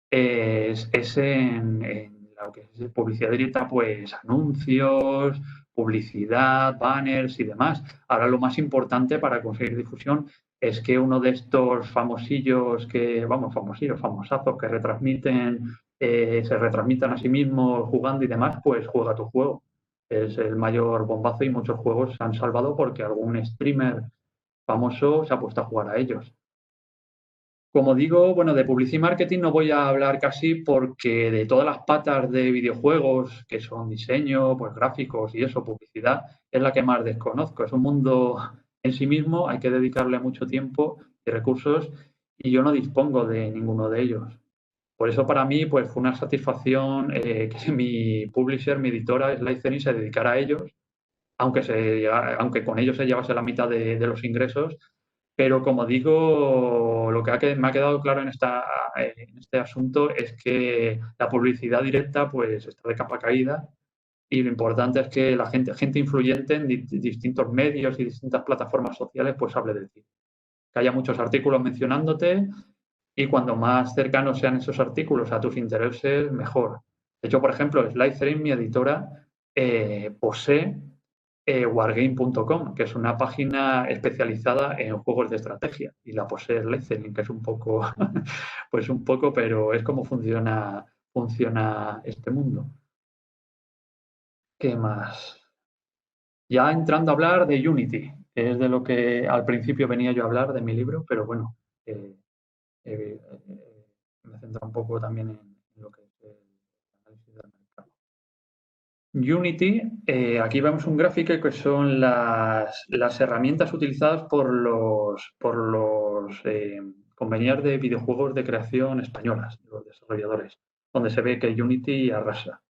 [SPEAKER 1] es en lo que es publicidad directa, pues anuncios, publicidad, banners y demás. Ahora lo más importante para conseguir difusión es que uno de estos famosillos famosazos que se retransmiten a sí mismos jugando y demás, pues juega tu juego. Es el mayor bombazo y muchos juegos se han salvado porque algún streamer famoso se ha puesto a jugar a ellos. Como digo, bueno, de publicidad y marketing no voy a hablar casi porque de todas las patas de videojuegos, que son diseño, pues gráficos y eso, publicidad, es la que más desconozco. Es un mundo en sí mismo, hay que dedicarle mucho tiempo y recursos y yo no dispongo de ninguno de ellos. Por eso para mí pues fue una satisfacción que mi publisher, mi editora, Slytherin, se dedicara a ellos, aunque con ellos se llevase la mitad de los ingresos, pero como digo, lo que me ha quedado claro en este asunto es que la publicidad directa pues está de capa caída y lo importante es que la gente influyente en distintos medios y distintas plataformas sociales pues hable de ti. Que haya muchos artículos mencionándote y cuando más cercanos sean esos artículos a tus intereses, mejor. De hecho, por ejemplo, Slytherin, mi editora, posee wargame.com, que es una página especializada en juegos de estrategia y la posee Slytherin, que es un poco, pues un poco, pero es como funciona este mundo. ¿Qué más? Ya entrando a hablar de Unity, que es de lo que al principio venía yo a hablar de mi libro, pero bueno, eh, me centro un poco también en lo que es el análisis del mercado. Unity, aquí vemos un gráfico que son las herramientas utilizadas por los compañías de videojuegos de creación españolas, los desarrolladores, donde se ve que Unity arrasa.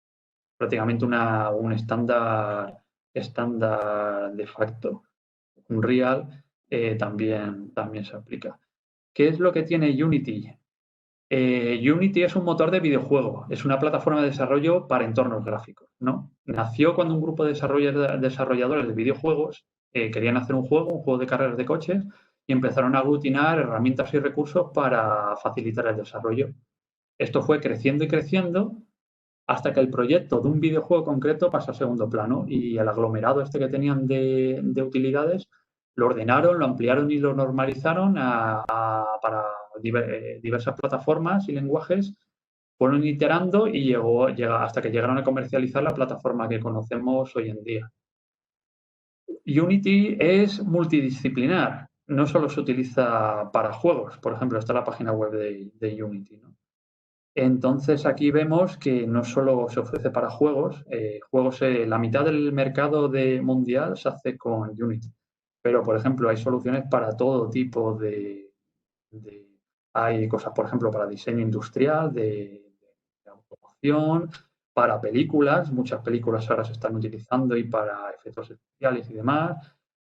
[SPEAKER 1] Prácticamente un estándar de facto. Unreal también se aplica. ¿Qué es lo que tiene Unity? Unity es un motor de videojuego, es una plataforma de desarrollo para entornos gráficos, ¿no? Nació cuando un grupo de desarrolladores de videojuegos querían hacer un juego de carreras de coches, y empezaron a aglutinar herramientas y recursos para facilitar el desarrollo. Esto fue creciendo y creciendo hasta que el proyecto de un videojuego concreto pasa a segundo plano y el aglomerado este que tenían de utilidades lo ordenaron, lo ampliaron y lo normalizaron para diversas plataformas y lenguajes, fueron iterando y llega hasta que llegaron a comercializar la plataforma que conocemos hoy en día. Unity es multidisciplinar, no solo se utiliza para juegos, por ejemplo, está la página web de Unity, ¿no? Entonces aquí vemos que no solo se ofrece para juegos, la mitad del mercado mundial se hace con Unity, pero por ejemplo hay soluciones para todo tipo hay cosas, por ejemplo, para diseño industrial, de automoción, para películas, muchas películas ahora se están utilizando y para efectos especiales y demás,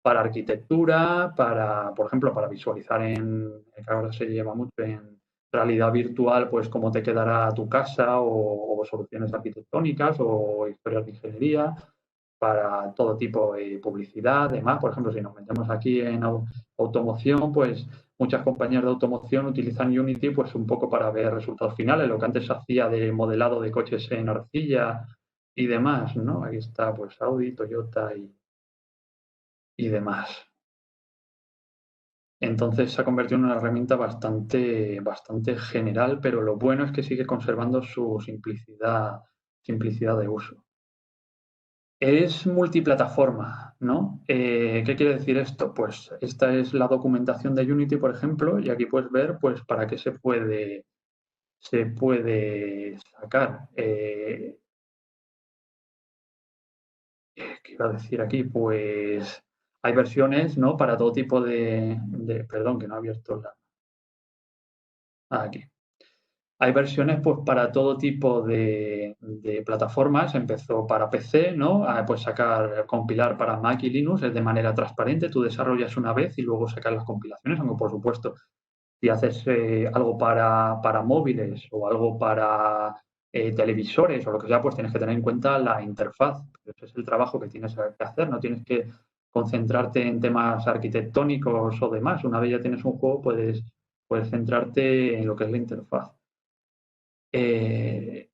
[SPEAKER 1] para arquitectura, por ejemplo, para visualizar que ahora se lleva mucho en realidad virtual, pues cómo te quedará tu casa o soluciones arquitectónicas o historias de ingeniería, para todo tipo de publicidad, demás. Por ejemplo, si nos metemos aquí en automoción, pues muchas compañías de automoción utilizan Unity pues un poco para ver resultados finales, lo que antes se hacía de modelado de coches en arcilla y demás, ¿no? Ahí está pues Audi, Toyota y demás. Entonces se ha convertido en una herramienta bastante general, pero lo bueno es que sigue conservando su simplicidad de uso. Es multiplataforma, ¿no? ¿Qué quiere decir esto? Pues esta es la documentación de Unity, por ejemplo, y aquí puedes ver pues para qué se puede sacar. ¿Qué iba a decir aquí? Pues hay versiones, ¿no? Para todo tipo perdón, que no he abierto aquí. Hay versiones pues para todo tipo de plataformas. Empezó para PC, ¿no? Pues compilar para Mac y Linux es de manera transparente. Tú desarrollas una vez y luego sacas las compilaciones, aunque por supuesto, si haces algo para móviles o algo para televisores o lo que sea, pues tienes que tener en cuenta la interfaz. Ese es el trabajo que tienes que hacer. No tienes que concentrarte en temas arquitectónicos o demás. Una vez ya tienes un juego, puedes centrarte en lo que es la interfaz. Eh,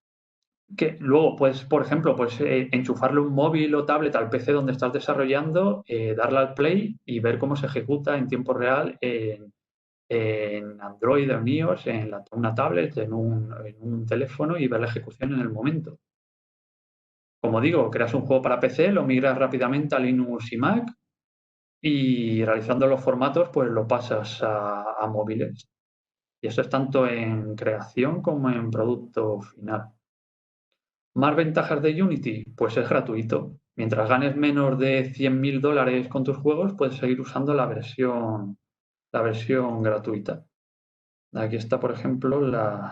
[SPEAKER 1] que luego puedes, por ejemplo, pues enchufarle un móvil o tablet al PC donde estás desarrollando, darle al play y ver cómo se ejecuta en tiempo real en Android, en iOS, una tablet, en un teléfono y ver la ejecución en el momento. Como digo, creas un juego para PC, lo migras rápidamente a Linux y Mac y realizando los formatos, pues lo pasas a móviles. Y eso es tanto en creación como en producto final. ¿Más ventajas de Unity? Pues es gratuito. Mientras ganes menos de $100.000 con tus juegos, puedes seguir usando la versión gratuita. Aquí está, por ejemplo,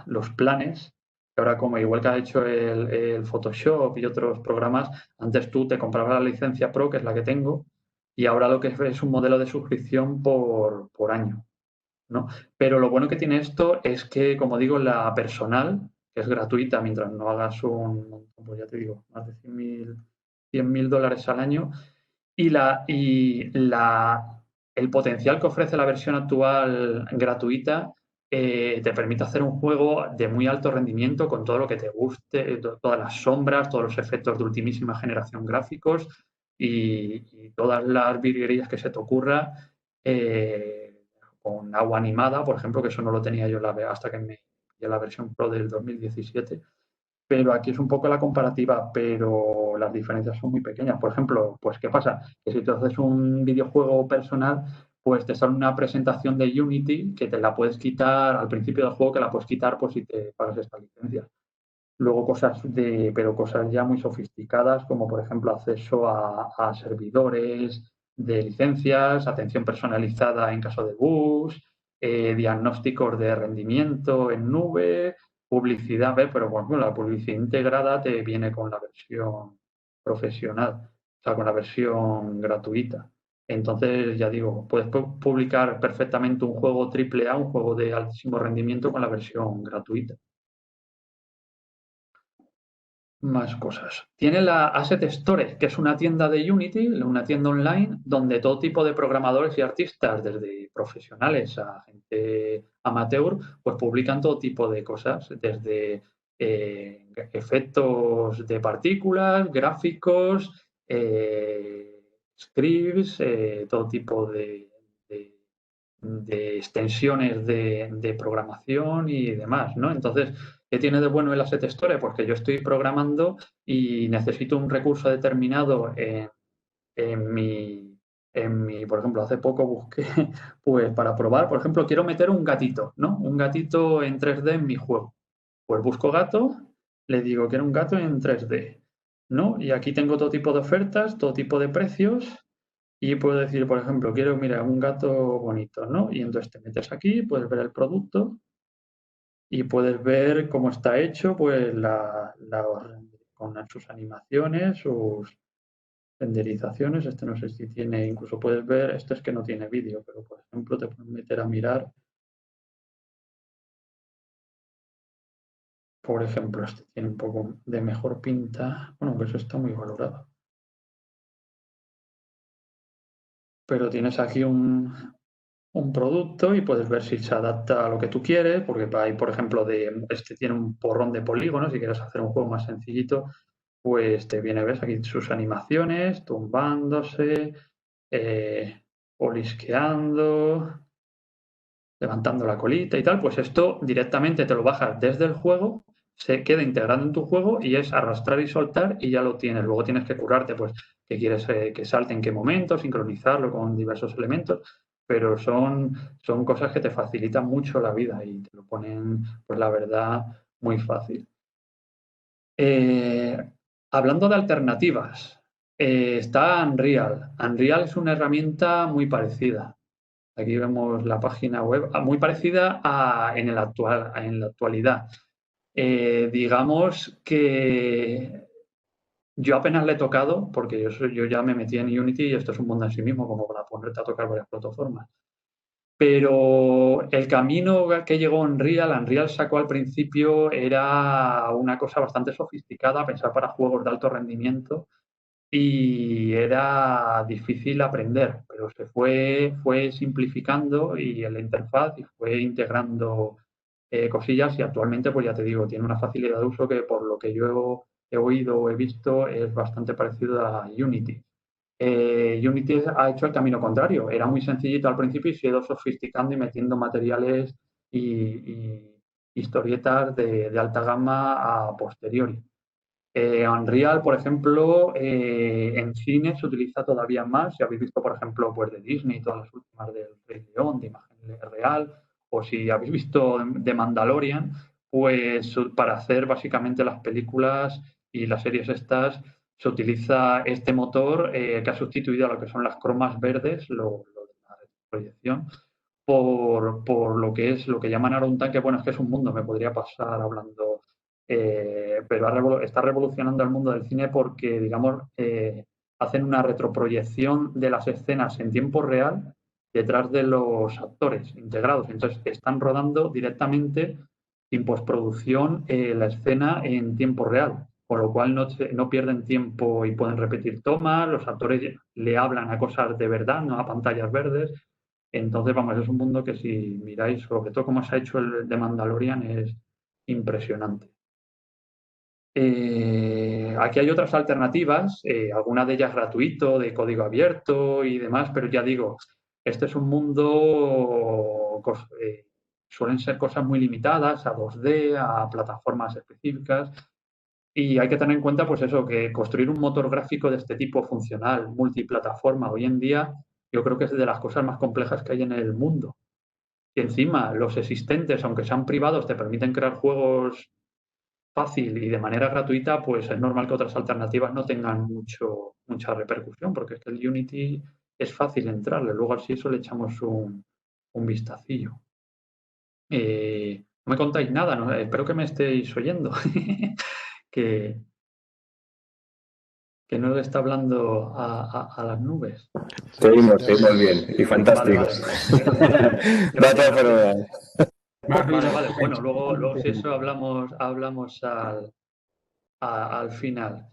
[SPEAKER 1] los planes. Ahora, como igual que ha hecho el Photoshop y otros programas, antes tú te comprabas la licencia Pro, que es la que tengo, y ahora lo que es un modelo de suscripción por año, ¿no? Pero lo bueno que tiene esto es que, como digo, la personal, que es gratuita mientras no hagas pues ya te digo, más de $100.000 al año, el potencial que ofrece la versión actual gratuita te permite hacer un juego de muy alto rendimiento con todo lo que te guste, todas las sombras, todos los efectos de ultimísima generación gráficos y todas las virguerías que se te ocurra con agua animada, por ejemplo, que eso no lo tenía yo hasta que me pillé la versión Pro del 2017. Pero aquí es un poco la comparativa, pero las diferencias son muy pequeñas. Por ejemplo, pues ¿qué pasa? Que si tú haces un videojuego personal, pues te sale una presentación de Unity que te la puedes quitar al principio del juego, que la puedes quitar pues si te pagas esta licencia. Luego pero cosas ya muy sofisticadas, como por ejemplo acceso a servidores de licencias, atención personalizada en caso de bugs, diagnósticos de rendimiento en nube, publicidad, ¿ves? Pero bueno, la publicidad integrada te viene con la versión profesional, o sea, con la versión gratuita. Entonces, ya digo, puedes publicar perfectamente un juego AAA, un juego de altísimo rendimiento con la versión gratuita. Más cosas. Tiene la Asset Store, que es una tienda de Unity, una tienda online, donde todo tipo de programadores y artistas, desde profesionales a gente amateur, pues publican todo tipo de cosas, desde efectos de partículas, gráficos, scripts, todo tipo de extensiones de programación y demás, ¿no? Entonces, ¿qué tiene de bueno el Asset Store? Pues que yo estoy programando y necesito un recurso determinado en mi, por ejemplo, hace poco busqué, pues para probar, por ejemplo, quiero meter un gatito, ¿no? Un gatito en 3D en mi juego. Pues busco gato, le digo, quiero un gato en 3D, ¿no? Y aquí tengo todo tipo de ofertas, todo tipo de precios y puedo decir, por ejemplo, quiero, mira, un gato bonito, ¿no? Y entonces te metes aquí, puedes ver el producto y puedes ver cómo está hecho, pues con sus animaciones, sus renderizaciones. Este no sé si tiene, incluso puedes ver, este es que no tiene vídeo, pero por ejemplo te puedes meter a mirar, por ejemplo, este tiene un poco de mejor pinta, bueno, que eso está muy valorado. Pero tienes aquí un producto y puedes ver si se adapta a lo que tú quieres, porque hay, por ejemplo, este tiene un porrón de polígonos, si quieres hacer un juego más sencillito, pues te viene, ves aquí sus animaciones, tumbándose, eh, olisqueando, levantando la colita y tal, pues esto directamente te lo bajas desde el juego, se queda integrado en tu juego y es arrastrar y soltar y ya lo tienes. Luego tienes que curarte, pues, que quieres que salte en qué momento, sincronizarlo con diversos elementos, pero son cosas que te facilitan mucho la vida y te lo ponen, pues la verdad, muy fácil. Eh, Hablando de alternativas, está Unreal. Unreal es una herramienta muy parecida. Aquí vemos la página web, muy parecida en la actualidad. Digamos que yo apenas le he tocado, porque yo ya me metí en Unity y esto es un mundo en sí mismo, como para ponerte a tocar varias plataformas. Pero el camino que llegó Unreal sacó al principio era una cosa bastante sofisticada, pensar para juegos de alto rendimiento y era difícil aprender, pero fue simplificando y en la interfaz y fue integrando cosillas y actualmente, pues ya te digo, tiene una facilidad de uso que por lo que yo he oído o he visto es bastante parecido a Unity. Unity ha hecho el camino contrario. Era muy sencillito al principio y se ha ido sofisticando y metiendo materiales y historietas de alta gama a posteriori. Unreal, por ejemplo, en cine se utiliza todavía más. Si habéis visto, por ejemplo, pues de Disney, todas las últimas del Rey León, de imagen real, o si habéis visto de Mandalorian, pues para hacer básicamente las películas y las series estas se utiliza este motor que ha sustituido a lo que son las cromas verdes, lo de la proyección, por lo que es lo que llaman ahora un tanque. Bueno, es que es un mundo, me podría pasar hablando, pero está revolucionando el mundo del cine porque, digamos, hacen una retroproyección de las escenas en tiempo real detrás de los actores integrados. Entonces, están rodando directamente sin postproducción la escena en tiempo real, con lo cual no pierden tiempo y pueden repetir tomas, los actores le hablan a cosas de verdad, no a pantallas verdes. Entonces, vamos, es un mundo que si miráis, sobre todo cómo se ha hecho el de Mandalorian, es impresionante. Aquí hay otras alternativas, algunas de ellas gratuito, de código abierto y demás, pero ya digo, este es un mundo, suelen ser cosas muy limitadas, a 2D, a plataformas específicas, y hay que tener en cuenta, pues eso, que construir un motor gráfico de este tipo funcional, multiplataforma, hoy en día, yo creo que es de las cosas más complejas que hay en el mundo. Y encima, los existentes, aunque sean privados, te permiten crear juegos fácil y de manera gratuita, pues es normal que otras alternativas no tengan mucha repercusión, porque es que el Unity es fácil entrarle. Luego, así eso le echamos un vistacillo. No me contáis nada, ¿no? Espero que me estéis oyendo. que, que no le está hablando a las nubes.
[SPEAKER 2] Seguimos bien y
[SPEAKER 1] Vale,
[SPEAKER 2] fantástico.
[SPEAKER 1] vale.
[SPEAKER 2] Va todo fenomenal.
[SPEAKER 1] Vale. Bueno, luego si eso hablamos al final.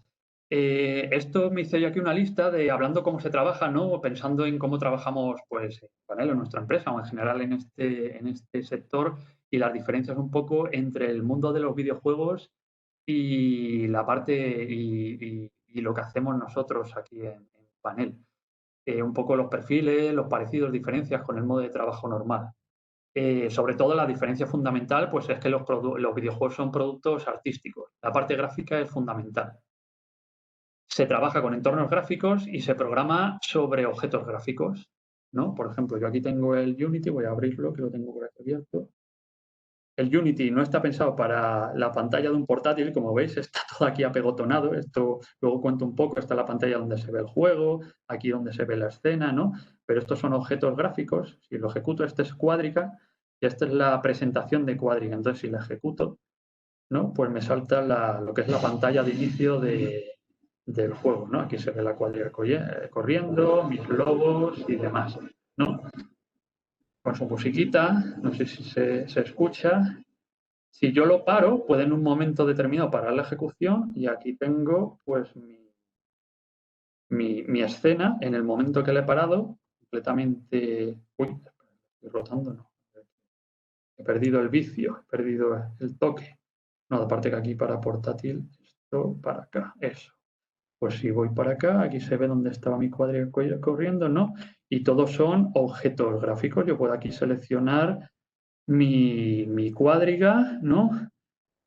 [SPEAKER 1] Esto me hice yo aquí una lista de hablando cómo se trabaja, ¿no? Pensando en cómo trabajamos, pues, en Panel, en nuestra empresa o en general en este sector y las diferencias un poco entre el mundo de los videojuegos y la parte y lo que hacemos nosotros aquí en Panel. Un poco los perfiles, los parecidos, diferencias con el modo de trabajo normal. Sobre todo la diferencia fundamental pues es que los videojuegos son productos artísticos. La parte gráfica es fundamental. Se trabaja con entornos gráficos y se programa sobre objetos gráficos, ¿no? Por ejemplo, yo aquí tengo el Unity, voy a abrirlo, que lo tengo por aquí abierto. El Unity no está pensado para la pantalla de un portátil, como veis, está todo aquí apegotonado. Esto luego cuento un poco, está la pantalla donde se ve el juego, aquí donde se ve la escena, ¿no? Pero estos son objetos gráficos. Si lo ejecuto, este es Quadriga y esta es la presentación de Quadriga. Entonces, si la ejecuto, ¿no? Pues me salta lo que es la pantalla de inicio del juego, ¿no? Aquí se ve la Quadriga corriendo, mis logos y demás, ¿no? Con su musiquita, no sé si se escucha. Si yo lo paro, puede en un momento determinado parar la ejecución y aquí tengo pues mi escena en el momento que le he parado, completamente... Uy, estoy rotando, no. He perdido el vicio, he perdido el toque. No, aparte que aquí para portátil, esto para acá, eso. Pues si voy para acá, aquí se ve dónde estaba mi cuadro corriendo, ¿no? Y todos son objetos gráficos. Yo puedo aquí seleccionar mi cuadriga, ¿no?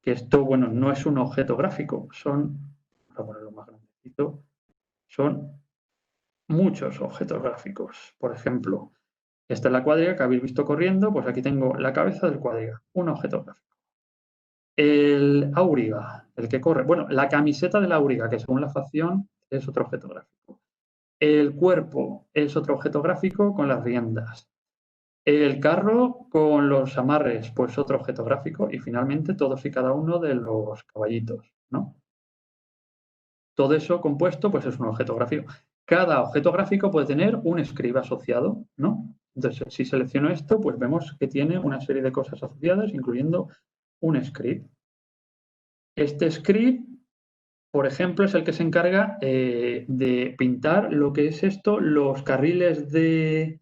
[SPEAKER 1] Que esto, bueno, no es un objeto gráfico, para ponerlo más grandecito, son muchos objetos gráficos. Por ejemplo, esta es la cuadriga que habéis visto corriendo, pues aquí tengo la cabeza del cuadriga, un objeto gráfico. El auriga, el que corre, bueno, la camiseta del auriga, que según la facción es otro objeto gráfico. El cuerpo es otro objeto gráfico con las riendas. El carro con los amarres, pues otro objeto gráfico. Y finalmente todos y cada uno de los caballitos, ¿no? Todo eso compuesto, pues es un objeto gráfico. Cada objeto gráfico puede tener un script asociado, ¿no? Entonces, si selecciono esto, pues vemos que tiene una serie de cosas asociadas, incluyendo un script. Este script, por ejemplo, es el que se encarga de pintar lo que es esto, los carriles de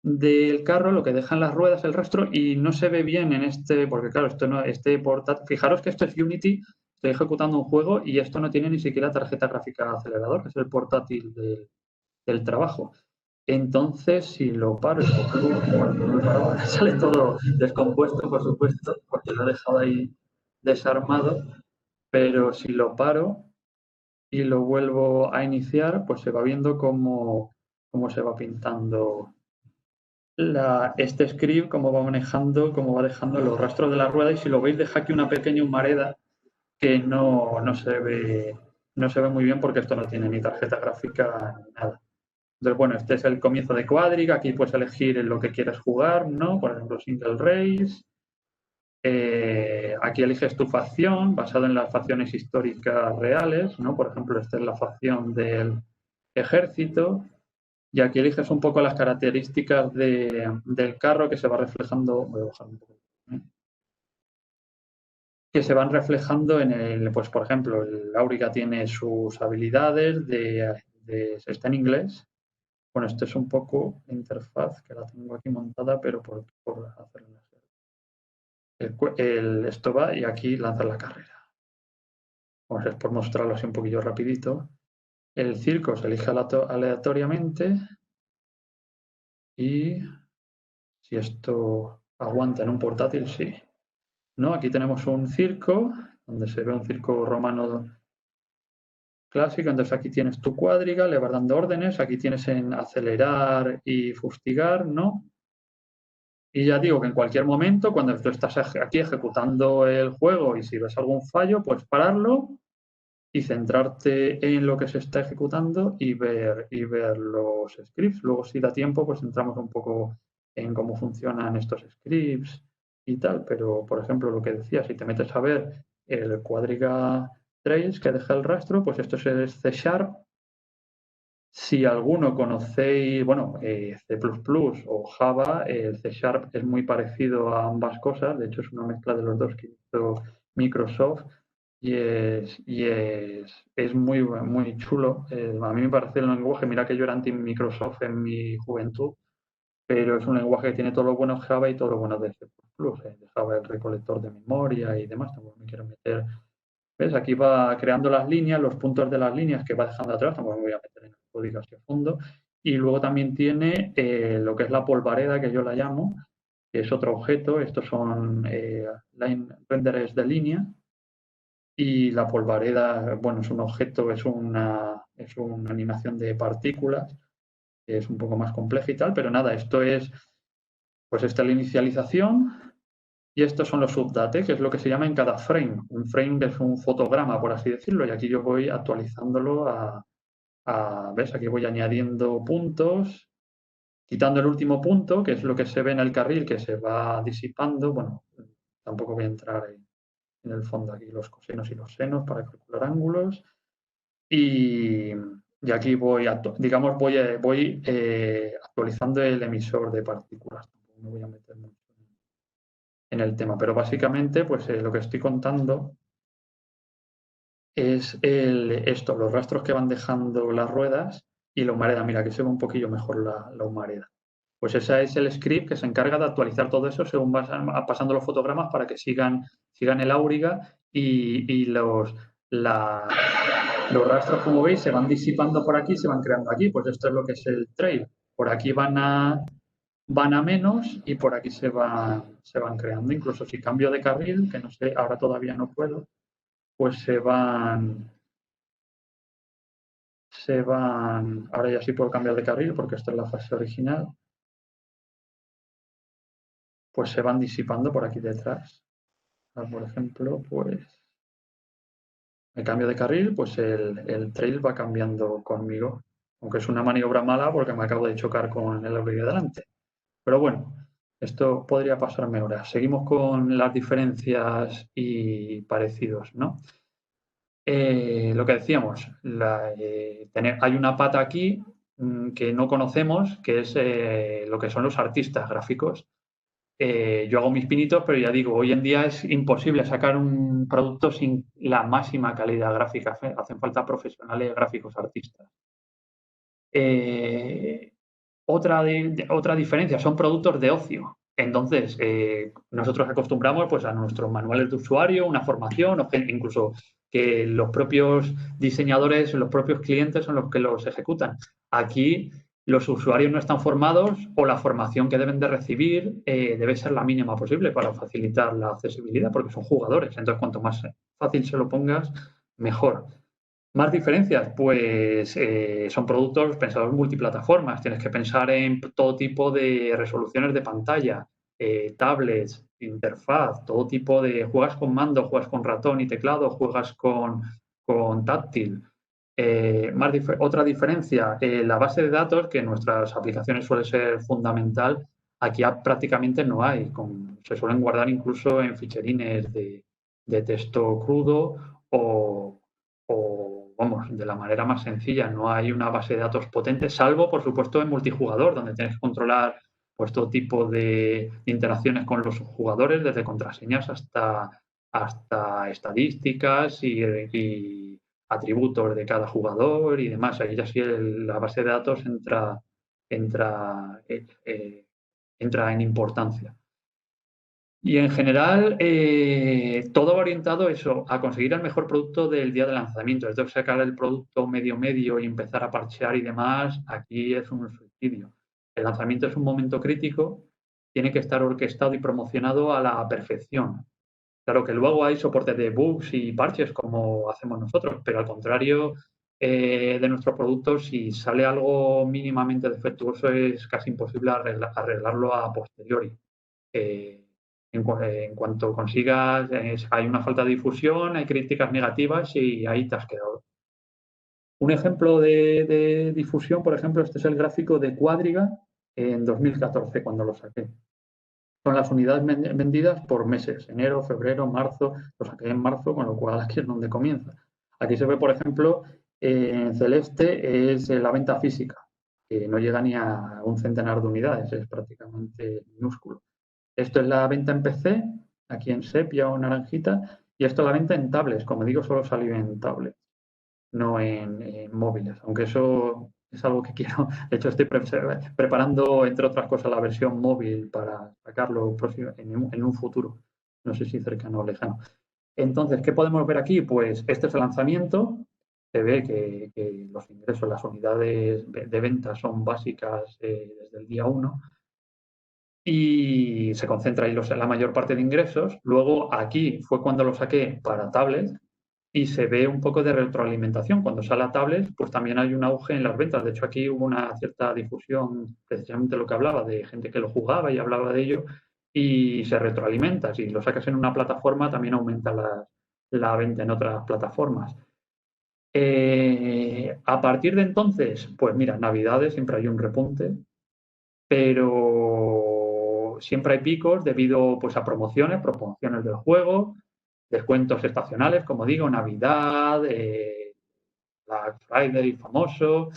[SPEAKER 1] del carro, lo que dejan las ruedas, el rastro, y no se ve bien en porque claro, esto no, este portátil, fijaros que esto es Unity, estoy ejecutando un juego y esto no tiene ni siquiera tarjeta gráfica acelerador, que es el portátil del trabajo. Entonces, si lo paro y sale todo descompuesto, por supuesto, porque lo he dejado ahí desarmado, pero si lo paro y lo vuelvo a iniciar, pues se va viendo cómo se va pintando este script, cómo va manejando, cómo va dejando los rastros de la rueda, y si lo veis deja aquí una pequeña humareda que no se ve muy bien porque esto no tiene ni tarjeta gráfica ni nada. Entonces, bueno, este es el comienzo de Quadriga. Aquí puedes elegir en lo que quieres jugar, ¿no? Por ejemplo, Single Race. Aquí eliges tu facción basado en las facciones históricas reales, ¿no? Por ejemplo, esta es la facción del ejército. Y aquí eliges un poco las características del carro que se va reflejando. Voy a bajar un poco. Que se van reflejando pues por ejemplo, el Auriga tiene sus habilidades está en inglés. Bueno, esto es un poco la interfaz que la tengo aquí montada, pero por hacerla. Esto va y aquí lanza la carrera. Vamos a ver por mostrarlo así un poquillo rapidito. El circo se elige aleatoriamente y si esto aguanta en un portátil, sí. ¿No? Aquí tenemos un circo, donde se ve un circo romano clásico. Entonces aquí tienes tu cuadriga, le vas dando órdenes. Aquí tienes en acelerar y fustigar, ¿no? Y ya digo que en cualquier momento, cuando tú estás aquí ejecutando el juego y si ves algún fallo, pues pararlo y centrarte en lo que se está ejecutando y ver los scripts. Luego, si da tiempo, pues entramos un poco en cómo funcionan estos scripts y tal. Pero, por ejemplo, lo que decía, si te metes a ver el Quadriga Trails que deja el rastro, pues esto es C Sharp. Si alguno conocéis, bueno, C++ o Java, el C Sharp es muy parecido a ambas cosas. De hecho, es una mezcla de los dos que hizo Microsoft y es muy chulo. A mí me parece el lenguaje, mira que yo era anti-Microsoft en mi juventud, pero es un lenguaje que tiene todo lo bueno de Java y todo lo bueno de C++. De Java el recolector de memoria y demás, tampoco me quiero meter. ¿Ves? Aquí va creando las líneas, los puntos de las líneas que va dejando atrás, tampoco me voy a meter en el código así a fondo. Y luego también tiene lo que es la polvareda, que yo la llamo, que es otro objeto. Estos son line renderers de línea. Y la polvareda, bueno, es un objeto, es una animación de partículas, que es un poco más compleja y tal, pero nada, esto es, pues esta es la inicialización. Y estos son los update, que es lo que se llama en cada frame. Un frame es un fotograma, por así decirlo, y aquí yo voy actualizándolo ¿ves? Aquí voy añadiendo puntos, quitando el último punto, que es lo que se ve en el carril, que se va disipando. Bueno, tampoco voy a entrar en el fondo aquí los cosinos y los senos para calcular ángulos. Y aquí voy actualizando el emisor de partículas. No voy a meter mucho en el tema, pero básicamente pues lo que estoy contando es los rastros que van dejando las ruedas y la humareda. Mira, que se ve un poquillo mejor la humareda. Pues ese es el script que se encarga de actualizar todo eso según van pasando los fotogramas para que sigan el Auriga y los rastros, como veis, se van disipando por aquí, se van creando aquí. Pues esto es lo que es el trail. Por aquí van a menos y por aquí se van creando. Incluso si cambio de carril, que no sé, ahora todavía no puedo, pues se van, ahora ya sí puedo cambiar de carril porque esta es la fase original, pues se van disipando por aquí detrás. Ahora, por ejemplo, pues me cambio de carril, pues el trail va cambiando conmigo, aunque es una maniobra mala porque me acabo de chocar con el auto de delante. Pero bueno, esto podría pasarme ahora. Seguimos con las diferencias y parecidos, ¿no? Lo que decíamos, hay una pata aquí que no conocemos, que es lo que son los artistas gráficos. Yo hago mis pinitos, pero ya digo, hoy en día es imposible sacar un producto sin la máxima calidad gráfica. Hacen falta profesionales gráficos artistas. Otra diferencia son productos de ocio. Entonces, nosotros acostumbramos pues, a nuestros manuales de usuario, una formación, o incluso que los propios diseñadores, los propios clientes son los que los ejecutan. Aquí los usuarios no están formados o la formación que deben de recibir debe ser la mínima posible para facilitar la accesibilidad, porque son jugadores. Entonces, cuanto más fácil se lo pongas, mejor. Más diferencias, pues son productos pensados multiplataformas. Tienes que pensar en todo tipo de resoluciones de pantalla, tablets, interfaz, todo tipo de... Juegas con mando, juegas con ratón y teclado, juegas con táctil. Otra diferencia, la base de datos, que en nuestras aplicaciones suele ser fundamental, aquí prácticamente no hay. Se suelen guardar incluso en ficherines de texto crudo o, vamos, de la manera más sencilla. No hay una base de datos potente, salvo, por supuesto, en multijugador, donde tienes que controlar pues, todo tipo de interacciones con los jugadores, desde contraseñas hasta estadísticas y atributos de cada jugador y demás. Ahí ya sí la base de datos entra, entra en importancia. Y en general, todo va orientado eso, a conseguir el mejor producto del día de lanzamiento. Es de sacar el producto medio y empezar a parchear y demás, aquí es un suicidio. El lanzamiento es un momento crítico, tiene que estar orquestado y promocionado a la perfección. Claro que luego hay soporte de bugs y parches como hacemos nosotros, pero al contrario de nuestro producto, si sale algo mínimamente defectuoso es casi imposible arreglarlo a posteriori. Eh, en cuanto consigas, hay una falta de difusión, hay críticas negativas y ahí te has quedado. Un ejemplo de difusión, por ejemplo, este es el gráfico de Quadriga en 2014, cuando lo saqué. Son las unidades vendidas por meses, enero, febrero, marzo, lo saqué en marzo, con lo cual aquí es donde comienza. Aquí se ve, por ejemplo, en celeste es la venta física, que no llega ni a un centenar de unidades, es prácticamente minúsculo. Esto es la venta en PC, aquí en sepia o naranjita, y esto es la venta en tablets. Como digo, solo salió en tablets, no en móviles, aunque eso es algo que quiero. De hecho, estoy preparando, entre otras cosas, la versión móvil para sacarlo en un futuro. No sé si cercano o lejano. Entonces, ¿qué podemos ver aquí? Pues este es el lanzamiento. Se ve que los ingresos, las unidades de venta son básicas desde el día 1 y se concentra ahí la mayor parte de ingresos. Luego aquí fue cuando lo saqué para tablets y se ve un poco de retroalimentación. Cuando sale a tablets, pues también hay un auge en las ventas. De hecho, aquí hubo una cierta difusión, precisamente lo que hablaba, de gente que lo jugaba y hablaba de ello y se retroalimenta. Si lo sacas en una plataforma, también aumenta la venta en otras plataformas. A partir de entonces, pues mira, Navidades siempre hay un repunte, pero siempre hay picos debido pues, a promociones del juego, descuentos estacionales, como digo, Navidad, Black Friday famoso,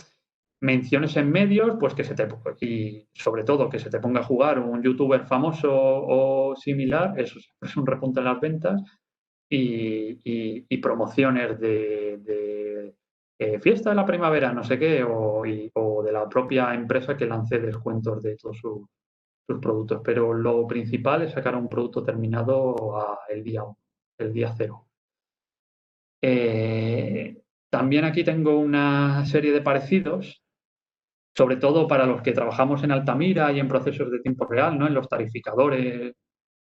[SPEAKER 1] menciones en medios, pues que y sobre todo que se te ponga a jugar un youtuber famoso o similar, eso es un repunte en las ventas y promociones de fiesta de la primavera, no sé qué, o de la propia empresa que lance descuentos de todos sus productos. Pero lo principal es sacar un producto terminado el día 1, el día 0. También aquí tengo una serie de parecidos, sobre todo para los que trabajamos en Altamira y en procesos de tiempo real, ¿no? En los tarificadores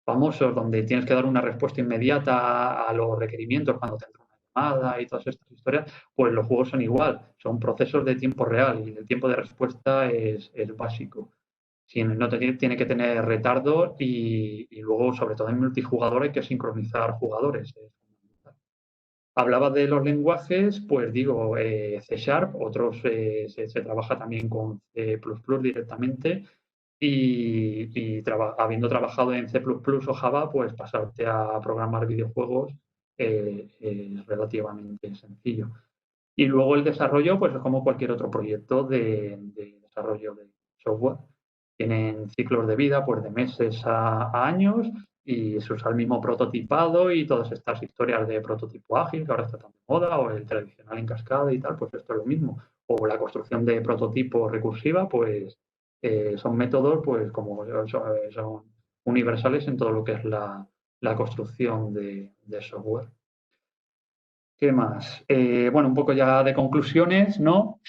[SPEAKER 1] famosos, donde tienes que dar una respuesta inmediata a los requerimientos cuando te entra una llamada y todas estas historias, pues los juegos son igual, son procesos de tiempo real y el tiempo de respuesta es básico. No tiene que tener retardo y luego, sobre todo en multijugador, hay que sincronizar jugadores. Hablaba de los lenguajes, pues digo, C Sharp, otros se trabaja también con C++ directamente habiendo trabajado en C++ o Java, pues pasarte a programar videojuegos es relativamente sencillo. Y luego el desarrollo, pues es como cualquier otro proyecto de desarrollo de software. Tienen ciclos de vida, pues de meses a años, y se usa el mismo prototipado y todas estas historias de prototipo ágil que ahora está tan de moda, o el tradicional en cascada y tal, pues esto es lo mismo. O la construcción de prototipo recursiva, pues son métodos pues como son universales en todo lo que es la construcción de software. ¿Qué más? Bueno, un poco ya de conclusiones, ¿no?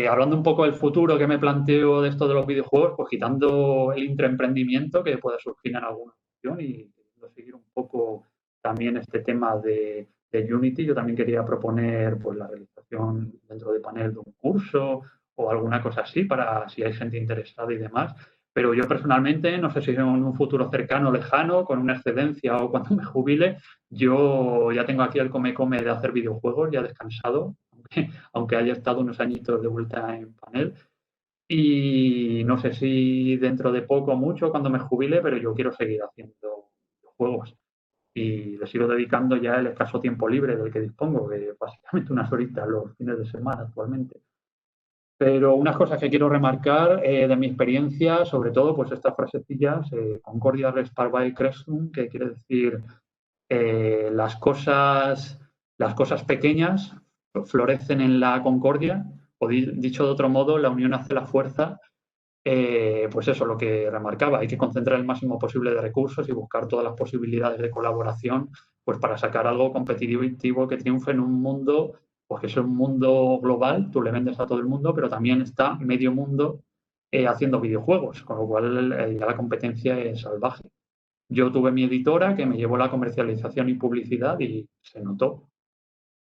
[SPEAKER 1] Hablando un poco del futuro que me planteo de esto de los videojuegos, pues quitando el intraemprendimiento que pueda surgir en alguna opción y seguir un poco también este tema de Unity, yo también quería proponer pues la realización dentro de panel de un curso o alguna cosa así para si hay gente interesada y demás. Pero yo personalmente, no sé si en un futuro cercano o lejano, con una excedencia o cuando me jubile, yo ya tengo aquí el come-come de hacer videojuegos, ya descansado, aunque haya estado unos añitos de vuelta en panel. Y no sé si dentro de poco o mucho, cuando me jubile, pero yo quiero seguir haciendo juegos. Y le sigo dedicando ya el escaso tiempo libre del que dispongo, que básicamente unas horitas los fines de semana actualmente. Pero unas cosas que quiero remarcar de mi experiencia, sobre todo, pues estas frasecillas, Concordia res parvae crescum, que quiere decir las cosas pequeñas florecen en la concordia, o dicho de otro modo, la unión hace la fuerza. Pues eso, lo que remarcaba, hay que concentrar el máximo posible de recursos y buscar todas las posibilidades de colaboración pues para sacar algo competitivo que triunfe en un mundo, pues que es un mundo global, tú le vendes a todo el mundo, pero también está medio mundo haciendo videojuegos, con lo cual ya la competencia es salvaje. Yo tuve mi editora que me llevó la comercialización y publicidad y se notó.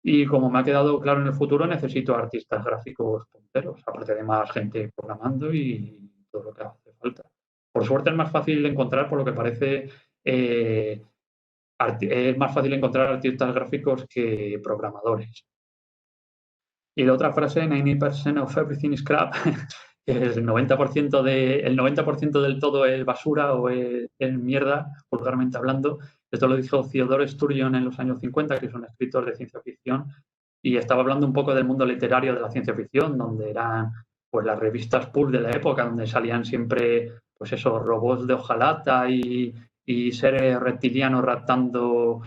[SPEAKER 1] Y como me ha quedado claro en el futuro, necesito artistas gráficos punteros, aparte de más gente programando y todo lo que hace falta. Por suerte es más fácil encontrar, por lo que parece, es más fácil encontrar artistas gráficos que programadores. Y la otra frase, 90% of everything is crap, el 90%, el 90% del todo es basura o es mierda, vulgarmente hablando. Esto lo dijo Theodore Sturgeon en los años 50, que es un escritor de ciencia ficción, y estaba hablando un poco del mundo literario de la ciencia ficción, donde eran pues las revistas pulp de la época, donde salían siempre pues esos robots de hojalata y seres reptilianos raptando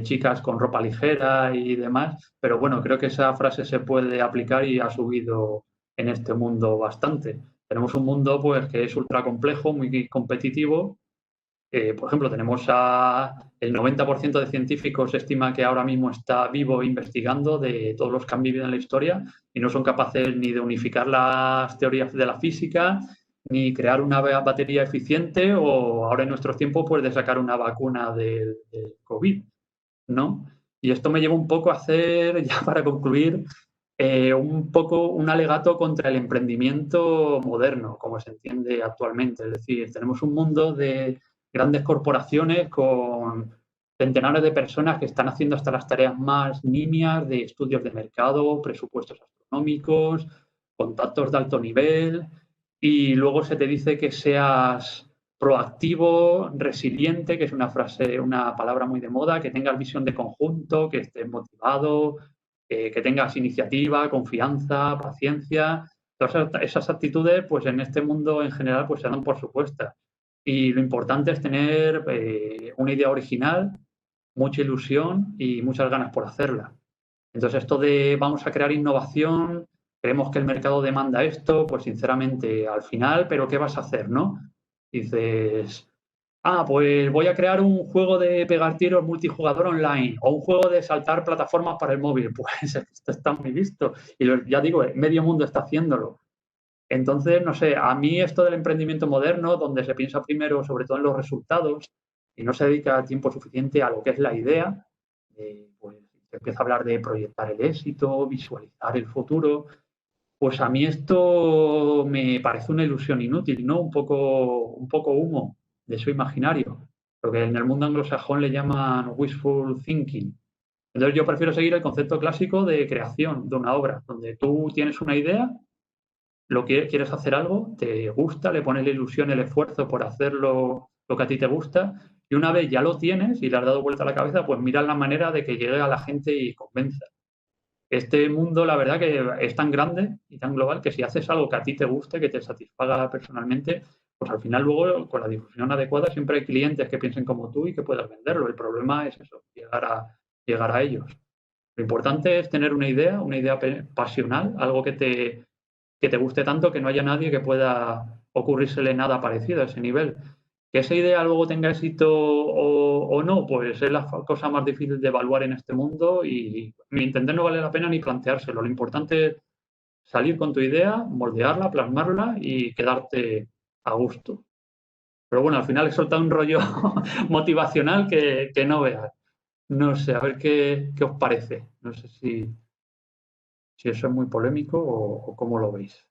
[SPEAKER 1] chicas con ropa ligera y demás. Pero bueno, creo que esa frase se puede aplicar y ha subido en este mundo bastante. Tenemos un mundo pues que es ultra complejo, muy competitivo. Por ejemplo, tenemos el 90% de científicos se estima que ahora mismo está vivo investigando de todos los que han vivido en la historia y no son capaces ni de unificar las teorías de la física, ni crear una batería eficiente o ahora en nuestros tiempos pues de sacar una vacuna del COVID, ¿no? Y esto me lleva un poco a hacer, ya para concluir, un poco un alegato contra el emprendimiento moderno, como se entiende actualmente. Es decir, tenemos un mundo de grandes corporaciones con centenares de personas que están haciendo hasta las tareas más nimias de estudios de mercado, presupuestos astronómicos, contactos de alto nivel, y luego se te dice que seas proactivo, resiliente, que es una frase, una palabra muy de moda, que tengas visión de conjunto, que estés motivado, que tengas iniciativa, confianza, paciencia. Todas esas actitudes, pues en este mundo en general, pues se dan por supuestas. Y lo importante es tener una idea original, mucha ilusión y muchas ganas por hacerla. Entonces, esto de vamos a crear innovación, creemos que el mercado demanda esto, pues sinceramente, al final, ¿pero qué vas a hacer, no? Dices, pues voy a crear un juego de pegar tiros multijugador online o un juego de saltar plataformas para el móvil. Pues esto está muy visto. Y ya digo, medio mundo está haciéndolo. Entonces, no sé, a mí esto del emprendimiento moderno, donde se piensa primero sobre todo en los resultados y no se dedica tiempo suficiente a lo que es la idea, pues se empieza a hablar de proyectar el éxito, visualizar el futuro, pues a mí esto me parece una ilusión inútil, ¿no? Un poco humo de su imaginario, lo que en el mundo anglosajón le llaman wishful thinking. Entonces yo prefiero seguir el concepto clásico de creación de una obra, donde tú tienes una idea, quieres hacer algo, te gusta, le pones la ilusión, el esfuerzo por hacerlo lo que a ti te gusta, y una vez ya lo tienes y le has dado vuelta a la cabeza, pues mira la manera de que llegue a la gente y convenza. Este mundo, la verdad, que es tan grande y tan global que si haces algo que a ti te guste, que te satisfaga personalmente, pues al final luego con la difusión adecuada siempre hay clientes que piensen como tú y que puedas venderlo. El problema es eso, llegar a ellos. Lo importante es tener una idea pasional, algo que te guste tanto que no haya nadie que pueda ocurrírsele nada parecido a ese nivel. Que esa idea luego tenga éxito o no, pues es la cosa más difícil de evaluar en este mundo y mi entender no vale la pena ni planteárselo. Lo importante es salir con tu idea, moldearla, plasmarla y quedarte a gusto. Pero bueno, al final he soltado un rollo motivacional que no veas. No sé, a ver qué os parece. No sé si eso es muy polémico o cómo lo veis.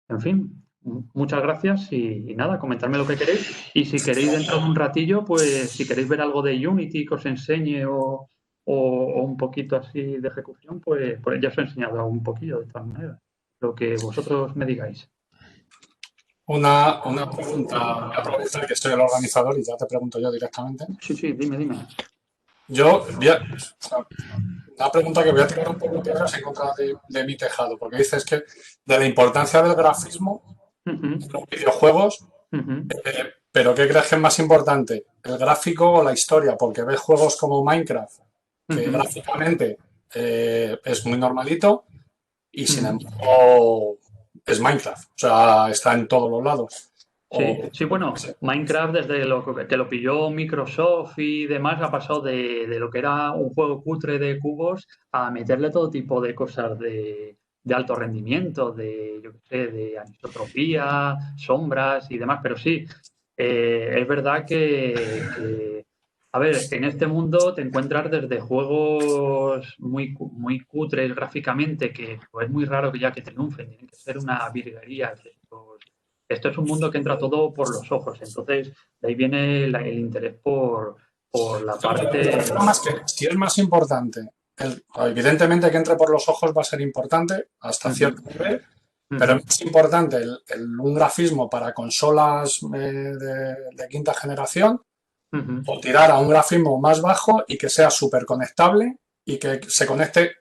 [SPEAKER 1] En fin, muchas gracias y nada, comentadme lo que queréis. Y si queréis dentro de un ratillo, pues si queréis ver algo de Unity que os enseñe o un poquito así de ejecución, pues ya os he enseñado un poquillo de todas maneras. Lo que vosotros me digáis.
[SPEAKER 3] Una pregunta, voy a aprovechar que soy el organizador y ya te pregunto yo directamente.
[SPEAKER 1] Sí, dime.
[SPEAKER 3] Una pregunta que voy a tirar un poco piedras en contra de mi tejado, porque dices que de la importancia del grafismo en los videojuegos, pero ¿qué crees que es más importante? ¿El gráfico o la historia? Porque ves juegos como Minecraft, que gráficamente es muy normalito y sin embargo es Minecraft, o sea, está en todos los lados.
[SPEAKER 1] Sí, bueno, Minecraft desde que lo pilló Microsoft y demás ha pasado de lo que era un juego cutre de cubos a meterle todo tipo de cosas de alto rendimiento, yo qué sé, de anisotropía, sombras y demás, pero sí, es verdad a ver, en este mundo te encuentras desde juegos muy cutres gráficamente, que pues, es muy raro que ya que triunfen, tienen que ser una virguería. Esto es un mundo que entra todo por los ojos, entonces de ahí viene el interés por la parte...
[SPEAKER 3] Más que, si es más importante, evidentemente que entre por los ojos va a ser importante hasta cierto nivel, pero es más importante un grafismo para consolas de quinta generación o tirar a un grafismo más bajo y que sea súper conectable y que se conecte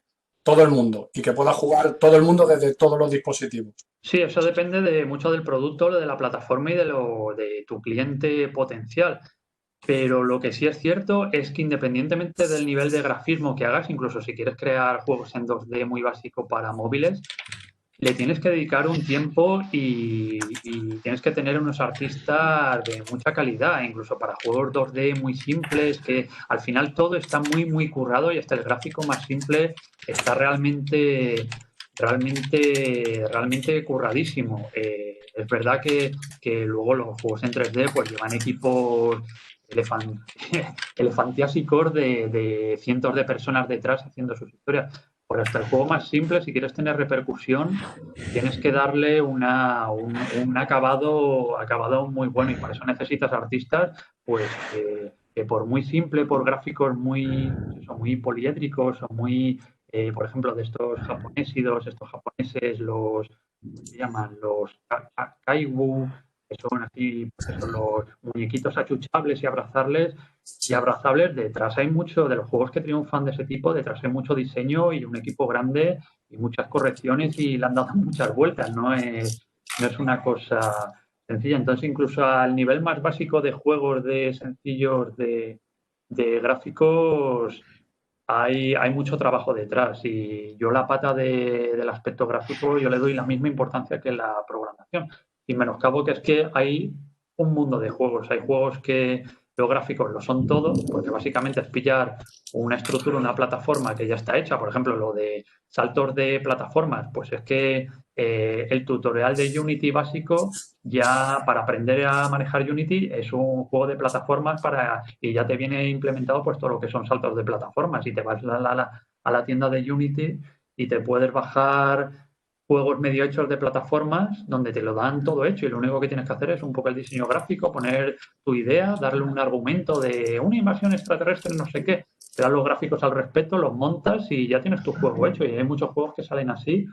[SPEAKER 3] todo el mundo y que pueda jugar todo el mundo desde todos los dispositivos.
[SPEAKER 1] Sí, eso depende mucho del producto, de la plataforma y de tu cliente potencial. Pero lo que sí es cierto es que independientemente del nivel de grafismo que hagas, incluso si quieres crear juegos en 2D muy básico para móviles, le tienes que dedicar un tiempo y tienes que tener unos artistas de mucha calidad, incluso para juegos 2D muy simples, que al final todo está muy currado y hasta el gráfico más simple está realmente curradísimo. Es verdad que luego los juegos en 3D pues llevan equipos elefantiásicos de cientos de personas detrás haciendo sus historias. Por hasta el juego más simple, si quieres tener repercusión, tienes que darle un acabado muy bueno y para eso necesitas artistas pues que por muy simple, por gráficos muy poliédricos o muy, por ejemplo, de estos estos japoneses, ¿cómo se llaman? Los kaiwu, que son así, pues son los muñequitos achuchables y abrazables. Detrás hay mucho, de los juegos que triunfan de ese tipo, detrás hay mucho diseño y un equipo grande y muchas correcciones y le han dado muchas vueltas, no es una cosa sencilla. Entonces, incluso al nivel más básico de juegos de sencillos de gráficos, hay mucho trabajo detrás y yo la pata del aspecto gráfico yo le doy la misma importancia que la programación. Y menoscabo que es que hay un mundo de juegos. Hay juegos que los gráficos lo son todo, porque básicamente es pillar una estructura, una plataforma que ya está hecha. Por ejemplo, lo de saltos de plataformas, pues es que el tutorial de Unity básico ya para aprender a manejar Unity es un juego de plataformas y ya te viene implementado pues todo lo que son saltos de plataformas y te vas a la tienda de Unity y te puedes bajar juegos medio hechos de plataformas donde te lo dan todo hecho y lo único que tienes que hacer es un poco el diseño gráfico, poner tu idea, darle un argumento de una invasión extraterrestre, no sé qué, te dan los gráficos al respecto, los montas y ya tienes tu juego hecho. Y hay muchos juegos que salen así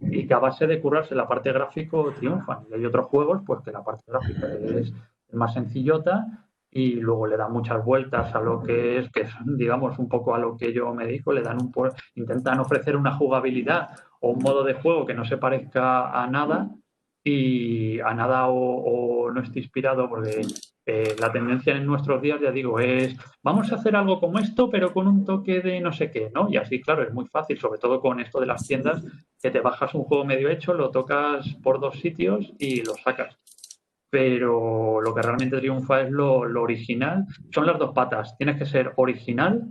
[SPEAKER 1] y que a base de currarse la parte gráfico triunfan. Y hay otros juegos pues que la parte gráfica es más sencillota y luego le dan muchas vueltas a lo que es digamos, un poco a lo que yo me dedico, intentan ofrecer una jugabilidad o un modo de juego que no se parezca a nada y a nada o no esté inspirado, porque la tendencia en nuestros días, ya digo, es vamos a hacer algo como esto, pero con un toque de no sé qué, ¿no? Y así, claro, es muy fácil, sobre todo con esto de las tiendas, que te bajas un juego medio hecho, lo tocas por 2 sitios y lo sacas. Pero lo que realmente triunfa es lo original. Son las dos patas. Tienes que ser original,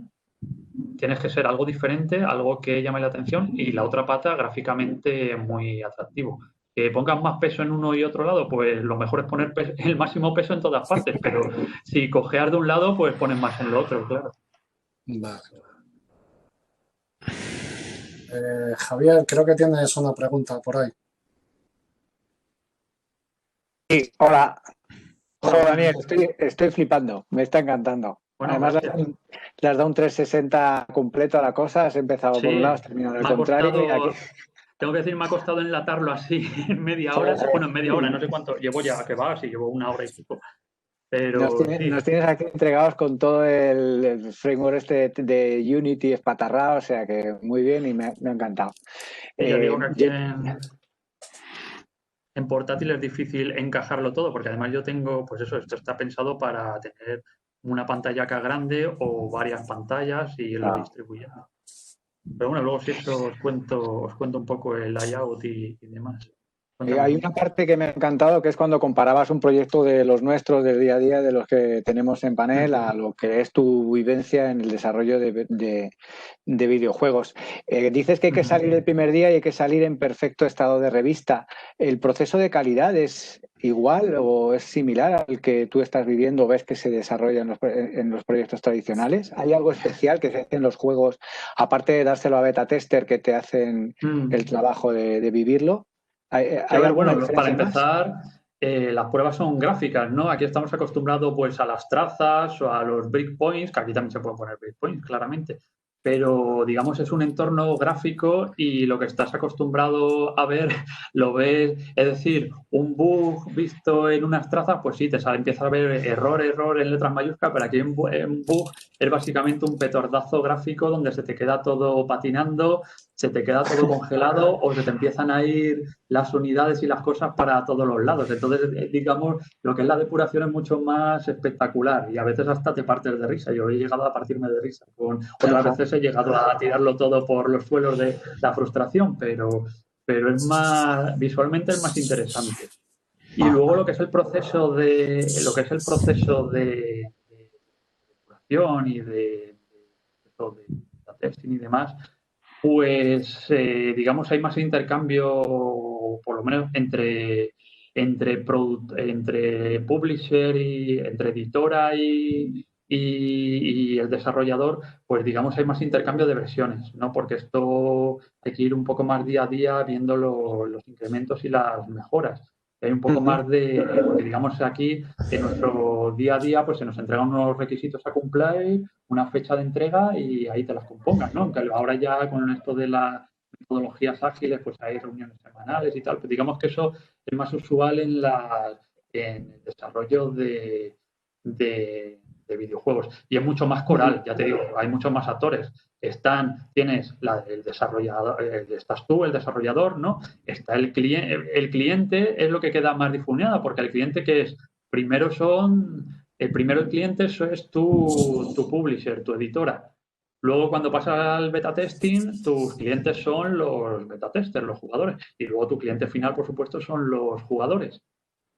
[SPEAKER 1] tienes que ser algo diferente, algo que llame la atención, y la otra pata gráficamente muy atractivo. Que pongas más peso en uno y otro lado, pues lo mejor es poner el máximo peso en todas partes, pero si cojeas de un lado, pues pones más en lo otro, claro.
[SPEAKER 3] Vale. Javier, creo que tienes una pregunta por ahí.
[SPEAKER 4] Sí, hola. Hola, Daniel, estoy flipando, me está encantando.
[SPEAKER 1] Bueno,
[SPEAKER 4] además, le has dado un 360 completo a la cosa, has empezado por un lado, has terminado en el contrario. Y aquí...
[SPEAKER 1] Tengo que decir, me ha costado enlatarlo así en media hora. Bueno, en media hora, no sé cuánto. Llevo ya, que va, si llevo 1 hora y pico. Pero
[SPEAKER 4] nos tienes aquí entregados con todo el framework este de Unity espatarrado, o sea que muy bien y me ha encantado.
[SPEAKER 1] Y ya digo que aquí en portátil es difícil encajarlo todo, porque además yo tengo, pues eso, esto está pensado para tener una pantalla acá grande o varias pantallas y irlo distribuyendo. Pero bueno, luego si eso os cuento un poco el layout y demás.
[SPEAKER 4] Hay una parte que me ha encantado, que es cuando comparabas un proyecto de los nuestros del día a día, de los que tenemos en panel, a lo que es tu vivencia en el desarrollo de videojuegos. Dices que hay que salir el primer día y hay que salir en perfecto estado de revista. ¿El proceso de calidad es igual o es similar al que tú estás viviendo o ves que se desarrolla en los proyectos tradicionales? ¿Hay algo especial que se hace en los juegos, aparte de dárselo a beta tester, que te hacen el trabajo de vivirlo?
[SPEAKER 1] Bueno, para empezar, las pruebas son gráficas, ¿no? Aquí estamos acostumbrados pues a las trazas o a los breakpoints, que aquí también se pueden poner breakpoints, claramente. Pero, digamos, es un entorno gráfico y lo que estás acostumbrado a ver, lo ves, es decir, un bug visto en unas trazas, pues sí, empieza a ver error en letras mayúsculas, pero aquí un bug es básicamente un petardazo gráfico donde se te queda todo patinando, se te queda todo congelado o se te empiezan a ir las unidades y las cosas para todos los lados. Entonces, digamos, lo que es la depuración es mucho más espectacular y a veces hasta te partes de risa. Yo he llegado a partirme de risa. Otras veces he llegado a tirarlo todo por los suelos de la frustración, pero es más, visualmente es más interesante. Y luego lo que es el proceso de depuración y de testing y demás, pues digamos hay más intercambio, por lo menos entre publisher y entre editora y el desarrollador, pues digamos hay más intercambio de versiones, ¿no? Porque esto hay que ir un poco más día a día viendo los incrementos y las mejoras. Hay un poco más porque digamos aquí en nuestro día a día pues se nos entregan unos requisitos a cumplir, una fecha de entrega y ahí te las compongas, ¿no? Aunque ahora ya con esto de las metodologías ágiles pues hay reuniones semanales y tal, pues digamos que eso es más usual en el desarrollo de videojuegos y es mucho más coral, ya te digo, hay muchos más actores. Tienes el desarrollador, estás tú, el desarrollador, ¿no? Está el cliente es lo que queda más difuminado, porque el cliente que es, primero el cliente eso es tu publisher, tu editora. Luego, cuando pasas al beta testing, tus clientes son los beta testers, los jugadores. Y luego tu cliente final, por supuesto, son los jugadores.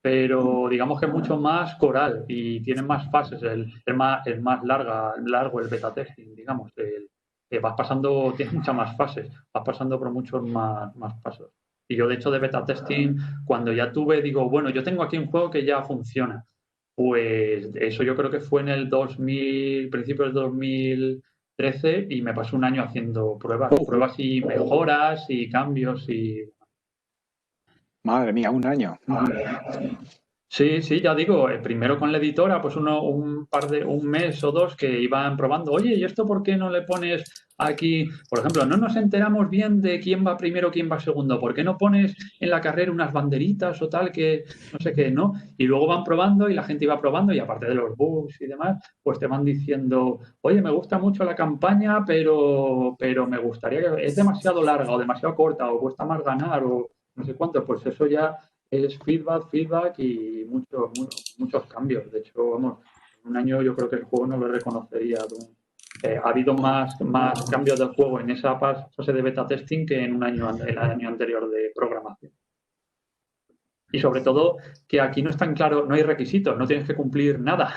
[SPEAKER 1] Pero digamos que es mucho más coral y tiene más fases, es más largo el beta testing, digamos. Tiene muchas más fases, vas pasando por muchos más pasos. Y yo, de hecho, de beta testing, cuando ya digo, bueno, yo tengo aquí un juego que ya funciona. Pues eso yo creo que fue en el principios del 2013 y me pasó un año haciendo pruebas y mejoras y cambios y...
[SPEAKER 4] Madre mía, un año.
[SPEAKER 1] Sí, ya digo, primero con la editora, pues un mes o dos que iban probando, oye, ¿y esto por qué no le pones aquí? Por ejemplo, no nos enteramos bien de quién va primero, quién va segundo, ¿por qué no pones en la carrera unas banderitas o tal que no sé qué, ¿no? Y luego van probando y la gente iba probando y aparte de los bugs y demás, pues te van diciendo, oye, me gusta mucho la campaña, pero me gustaría que es demasiado larga o demasiado corta o cuesta más ganar o no sé cuánto, pues eso ya es feedback y muchos cambios. De hecho, vamos, en un año yo creo que el juego no lo reconocería. Ha habido más cambios del juego en esa fase de beta testing que en el año anterior de programación. Y sobre todo que aquí no es tan claro, no hay requisitos, no tienes que cumplir nada,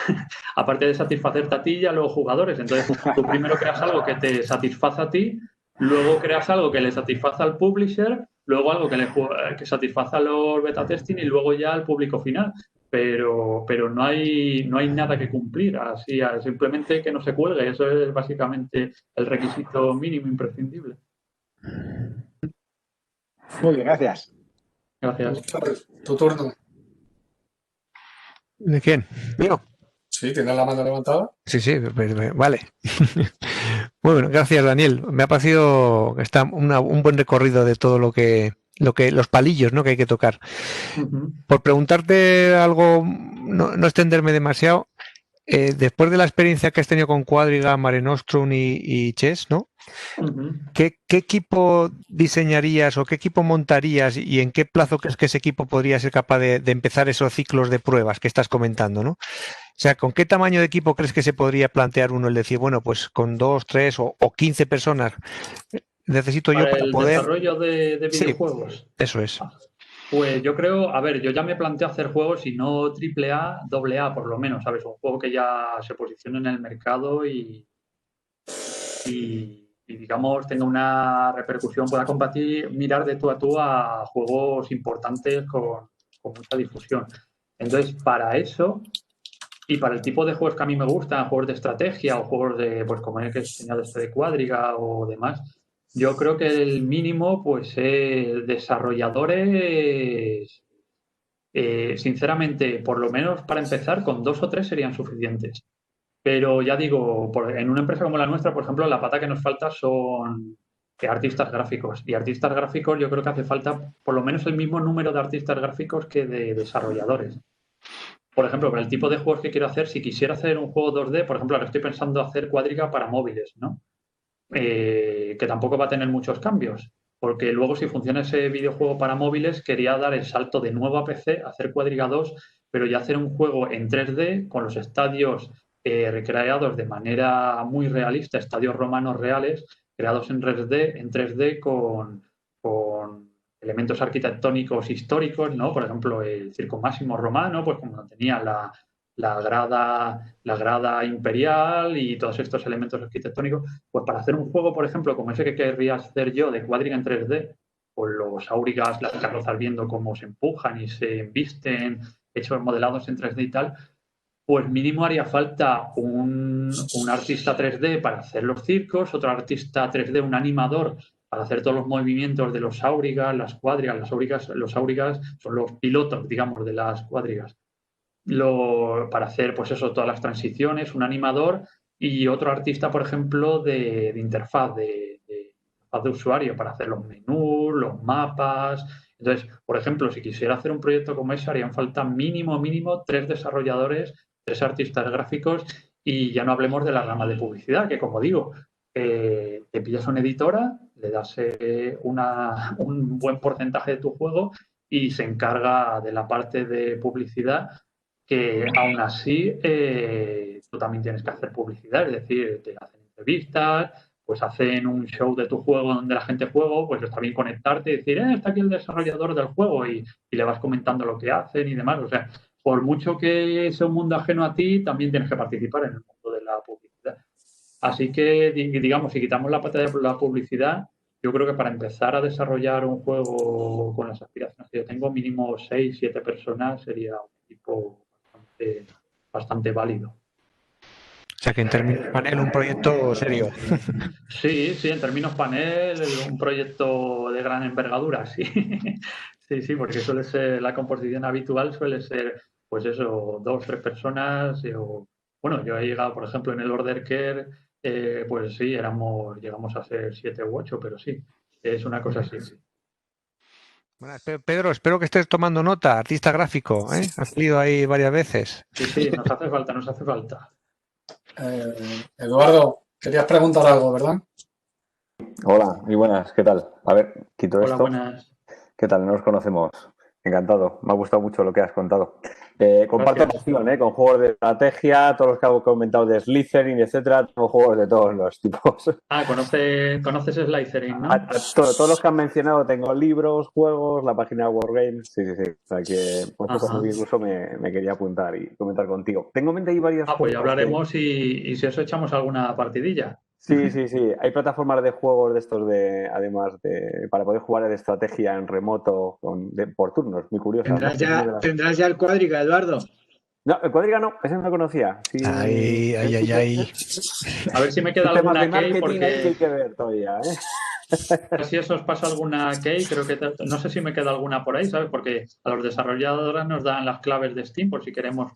[SPEAKER 1] aparte de satisfacerte a ti y a los jugadores. Entonces, tú primero creas algo que te satisface a ti, luego creas algo que le satisface al publisher, luego algo que satisface a los beta testing y luego ya al público final. Pero no hay nada que cumplir, así simplemente que no se cuelgue. Eso es básicamente el requisito mínimo imprescindible.
[SPEAKER 4] Muy bien, gracias.
[SPEAKER 1] Gracias.
[SPEAKER 3] Tu turno.
[SPEAKER 5] ¿De quién? ¿Mío?
[SPEAKER 3] Sí, ¿tienes la mano levantada?
[SPEAKER 5] Sí, vale. Muy bueno, gracias, Daniel. Me ha parecido que está un buen recorrido de todo lo que los palillos, ¿no?, que hay que tocar. Por preguntarte algo, no extenderme demasiado, después de la experiencia que has tenido con Quadriga, Mare Nostrum y Chess, ¿no? ¿Qué equipo diseñarías o qué equipo montarías y en qué plazo crees que ese equipo podría ser capaz de empezar esos ciclos de pruebas que estás comentando, ¿no? O sea, ¿con qué tamaño de equipo crees que se podría plantear uno el decir, bueno, pues con 2, 3 o 15 personas necesito yo para
[SPEAKER 1] el
[SPEAKER 5] poder...
[SPEAKER 1] desarrollo de videojuegos?
[SPEAKER 5] Sí, eso es.
[SPEAKER 1] Pues yo creo, a ver, yo ya me planteo hacer juegos y no AAA, AA por lo menos, ¿sabes? Un juego que ya se posicione en el mercado y digamos, tenga una repercusión, pueda combatir, mirar de tú a juegos importantes con mucha difusión. Entonces, para eso y para el tipo de juegos que a mí me gustan, juegos de estrategia o juegos de, pues como el que he enseñado de Quadriga o demás, yo creo que el mínimo, pues desarrolladores, sinceramente, por lo menos para empezar, con 2 o 3 serían suficientes. Pero ya digo, en una empresa como la nuestra, por ejemplo, la pata que nos falta son artistas gráficos. Y artistas gráficos yo creo que hace falta por lo menos el mismo número de artistas gráficos que de desarrolladores. Por ejemplo, para el tipo de juegos que quiero hacer, si quisiera hacer un juego 2D, por ejemplo, ahora estoy pensando hacer Quadriga para móviles, ¿no? Que tampoco va a tener muchos cambios. Porque luego, si funciona ese videojuego para móviles, quería dar el salto de nuevo a PC, hacer Quadriga 2, pero ya hacer un juego en 3D con los estadios recreados de manera muy realista, estadios romanos reales, creados en 3D con elementos arquitectónicos históricos, ¿no? Por ejemplo, el Circo Máximo romano, pues como tenía la grada imperial y todos estos elementos arquitectónicos, pues para hacer un juego, por ejemplo, como ese que querría hacer yo de Quadriga en 3D, con los aurigas, las carrozas viendo cómo se empujan y se embisten, hechos modelados en 3D y tal, pues mínimo haría falta un artista 3D para hacer los circos, otro artista 3D, un animador para hacer todos los movimientos de los aurigas, las cuadrigas. Los aurigas son los pilotos, digamos, de las cuadrigas. Para hacer, pues eso, todas las transiciones, un animador y otro artista, por ejemplo, de interfaz, de usuario, para hacer los menús, los mapas. Entonces, por ejemplo, si quisiera hacer un proyecto como ese, harían falta mínimo 3 desarrolladores, 3 artistas gráficos y ya no hablemos de la rama de publicidad, que como digo, te pillas una editora, le das un buen porcentaje de tu juego y se encarga de la parte de publicidad, que aún así tú también tienes que hacer publicidad, es decir, te hacen entrevistas, pues hacen un show de tu juego donde la gente juega, pues está bien conectarte y decir, está aquí el desarrollador del juego y le vas comentando lo que hacen y demás. O sea, por mucho que sea un mundo ajeno a ti, también tienes que participar en el mundo de la publicidad. Así que, digamos, si quitamos la parte de la publicidad, yo creo que para empezar a desarrollar un juego con las aspiraciones que yo tengo, mínimo 6, 7 personas sería un equipo bastante válido.
[SPEAKER 5] O sea que en términos panel, un proyecto serio.
[SPEAKER 1] Sí, en términos panel, un proyecto de gran envergadura, sí. Sí, porque suele ser, la composición habitual suele ser, pues eso, 2, 3 personas. Bueno, yo he llegado, por ejemplo, en el Order Care, pues sí, llegamos a ser 7 u 8, pero sí, es una cosa así. Sí.
[SPEAKER 5] Bueno, Pedro, espero que estés tomando nota, artista gráfico, ¿eh? Has salido ahí varias veces.
[SPEAKER 1] Sí, nos hace falta.
[SPEAKER 3] Eduardo, querías preguntar algo, ¿verdad?
[SPEAKER 2] Hola, muy buenas, ¿qué tal? A ver, quito esto.
[SPEAKER 1] Hola, buenas.
[SPEAKER 2] ¿Qué tal? No nos conocemos. Encantado, me ha gustado mucho lo que has contado. Comparto
[SPEAKER 1] Gracias.
[SPEAKER 2] pasión, con juegos de estrategia, todos los que he comentado de Slytherin, etcétera, tengo juegos de todos los tipos.
[SPEAKER 1] Conoces Slytherin, ¿no?
[SPEAKER 2] Todos los que han mencionado tengo libros, juegos, la página de Wargames, sí. O sea que por eso cuando incluso me quería apuntar y comentar contigo. Tengo en mente ahí varios
[SPEAKER 1] pues ya
[SPEAKER 2] juegos.
[SPEAKER 1] hablaremos y si eso echamos alguna partidilla.
[SPEAKER 2] Sí. Hay plataformas de juegos de estos además para poder jugar de estrategia en remoto por turnos, muy curioso.
[SPEAKER 4] ¿Tendrás ya el Quadriga, Eduardo?
[SPEAKER 2] No, el Quadriga no, ese no lo conocía. Sí,
[SPEAKER 5] Ay.
[SPEAKER 1] A ver si me queda alguna key porque
[SPEAKER 2] hay que ver todavía,
[SPEAKER 1] A ver si eso os pasa alguna key, creo que no sé si me queda alguna por ahí, ¿sabes? Porque a los desarrolladores nos dan las claves de Steam por si queremos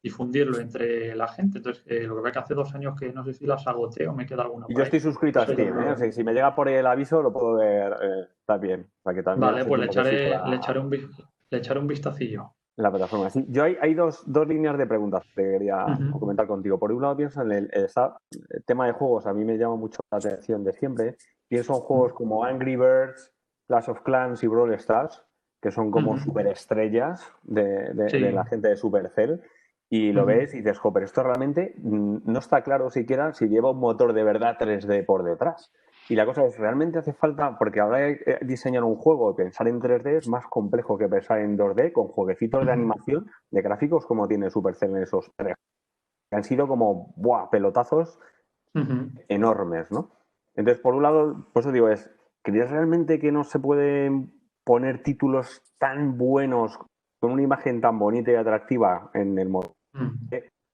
[SPEAKER 1] difundirlo entre la gente. Entonces, lo que ve que hace 2 años que no sé si las agoté o me queda alguna por
[SPEAKER 2] ahí. Yo estoy suscrito a Steam, o sea, si me llega por el aviso lo puedo ver, está bien. O sea, que también
[SPEAKER 1] vale, pues le echaré un vistacillo.
[SPEAKER 2] La plataforma. Sí, yo hay dos líneas de preguntas que quería comentar contigo. Por un lado, pienso en el tema de juegos, a mí me llama mucho la atención de siempre. Pienso en juegos como Angry Birds, Clash of Clans y Brawl Stars, que son como superestrellas de la gente de Supercell. Y lo ves y dices, jo, pero esto realmente no está claro siquiera si lleva un motor de verdad 3D por detrás. Y la cosa es, realmente hace falta, porque ahora diseñar un juego, pensar en 3D es más complejo que pensar en 2D, con jueguecitos de animación, de gráficos como tiene Supercell en esos 3, que han sido como pelotazos enormes, ¿no? Entonces, por un lado, por eso digo, ¿crees realmente que no se pueden poner títulos tan buenos, con una imagen tan bonita y atractiva en el modo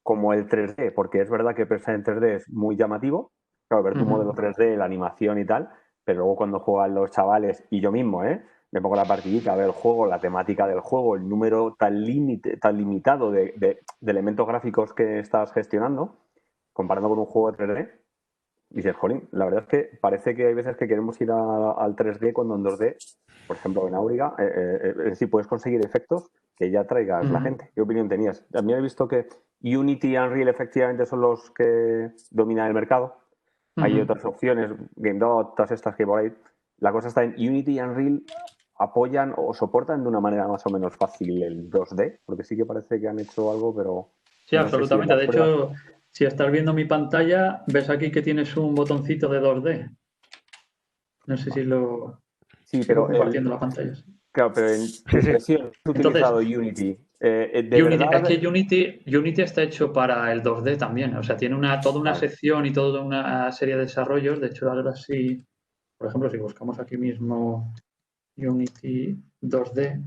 [SPEAKER 2] como el 3D? Porque es verdad que pensar en 3D es muy llamativo. Claro, ver tu modelo 3D, la animación y tal, pero luego cuando juegan los chavales, y yo mismo, me pongo la partidita a ver el juego, la temática del juego, el número tan limitado de elementos gráficos que estás gestionando, comparando con un juego de 3D, y dices, jolín, la verdad es que parece que hay veces que queremos ir al 3D cuando en 2D, por ejemplo en Auriga, es decir, puedes conseguir efectos que ya traigas la gente. ¿Qué opinión tenías? También he visto que Unity y Unreal efectivamente son los que dominan el mercado. Hay otras opciones, GameDot, todas estas que por ahí. La cosa está en Unity y Unreal apoyan o soportan de una manera más o menos fácil el 2D, porque sí que parece que han hecho algo, pero...
[SPEAKER 1] Sí, absolutamente. De hecho, si estás viendo mi pantalla, ves aquí que tienes un botoncito de 2D. No sé si lo...
[SPEAKER 2] Sí, pero...
[SPEAKER 1] compartiendo la pantalla.
[SPEAKER 2] Claro, pero en expresión he utilizado Unity.
[SPEAKER 1] Es que Unity está hecho para el 2D también. O sea, tiene toda una sección y toda una serie de desarrollos. De hecho, ahora sí, por ejemplo, si buscamos aquí mismo Unity 2D,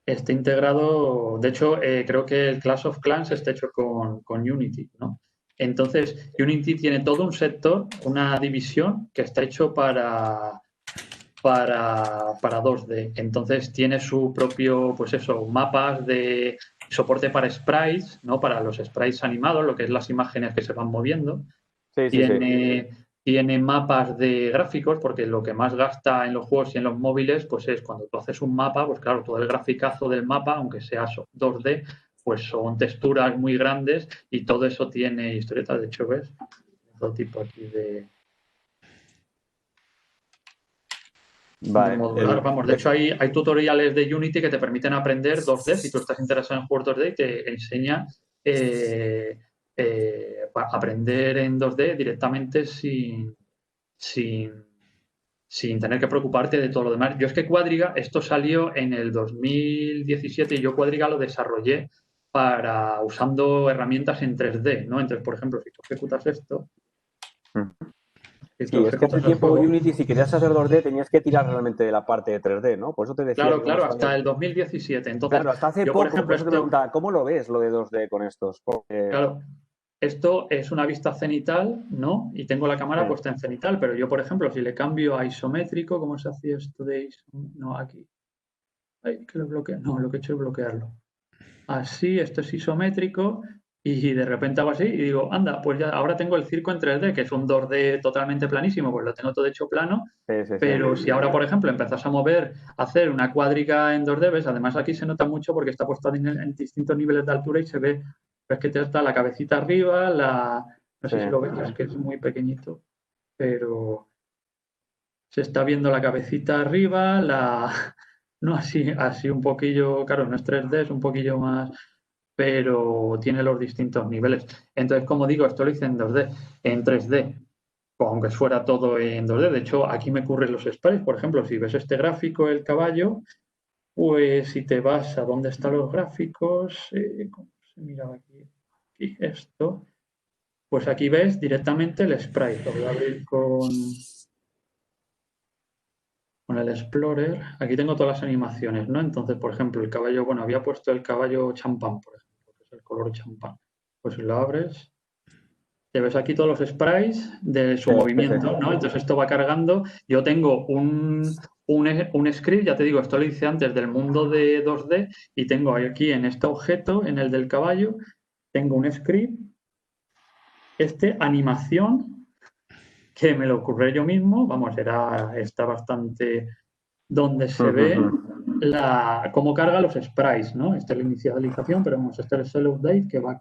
[SPEAKER 1] está integrado. De hecho, creo que el Clash of Clans está hecho con Unity, ¿no? Entonces, Unity tiene todo un sector, una división que está hecho para 2D. Entonces tiene su propio, pues eso, mapas de soporte para sprites, ¿no? Para los sprites animados, lo que es las imágenes que se van moviendo. Tiene mapas de gráficos, porque lo que más gasta en los juegos y en los móviles, pues es cuando tú haces un mapa, pues claro, todo el graficazo del mapa, aunque sea 2D, pues son texturas muy grandes y todo eso tiene historietas. De hecho, ¿ves? Todo tipo aquí de modular. Vamos, de hecho hay tutoriales de Unity que te permiten aprender 2D. Si tú estás interesado en juegos 2D, te enseña aprender en 2D directamente sin tener que preocuparte de todo lo demás. Yo es que Quadriga, esto salió en el 2017 y yo Quadriga lo desarrollé usando herramientas en 3D, ¿no? Entonces, por ejemplo, si tú ejecutas esto...
[SPEAKER 2] Sí, es que hace tiempo Unity, si querías hacer 2D, tenías que tirar realmente de la parte de 3D, ¿no? Por eso te decía...
[SPEAKER 1] Claro, hasta el 2017. Entonces,
[SPEAKER 2] claro, hasta hace poco, por eso te preguntaba, ¿cómo lo ves lo de 2D con estos? Porque...
[SPEAKER 1] Claro, esto es una vista cenital, ¿no? Y tengo la cámara puesta en cenital, pero yo, por ejemplo, si le cambio a isométrico, ¿cómo se hacía esto de isométrico? No, aquí. Ay, que lo bloquea. No, lo que he hecho es bloquearlo. Así, esto es isométrico. Y de repente hago así y digo, anda, pues ya ahora tengo el circo en 3D, que es un 2D totalmente planísimo, pues lo tengo todo hecho plano. Pero si ahora, por ejemplo, empezás a hacer una cuadriga en 2D, ¿ves? Además aquí se nota mucho porque está puesto en distintos niveles de altura y se ve, ves que está la cabecita arriba, no sé si lo ves, es que es muy pequeñito, pero se está viendo la cabecita arriba, No, así un poquillo, claro, no es 3D, es un poquillo más, pero tiene los distintos niveles. Entonces, como digo, esto lo hice en 2D, en 3D, aunque fuera todo en 2D. De hecho, aquí me ocurren los sprites. Por ejemplo, si ves este gráfico, el caballo, pues si te vas a dónde están los gráficos, ¿cómo se mira aquí? Aquí esto, pues aquí ves directamente el sprite. Lo voy a abrir con el Explorer. Aquí tengo todas las animaciones, ¿no? Entonces, por ejemplo, el caballo, bueno, había puesto el caballo champán, por ejemplo, que es el color champán. Pues si lo abres, te ves aquí todos los sprites de su movimiento, ¿no? Entonces esto va cargando. Yo tengo un script, ya te digo, esto lo hice antes del mundo de 2D y tengo aquí en este objeto, en el del caballo, tengo un script, animación, que me lo ocurrió yo mismo, vamos, está bastante donde se ve cómo carga los sprites, ¿no? Esta es la inicialización, pero vamos, este es el update que va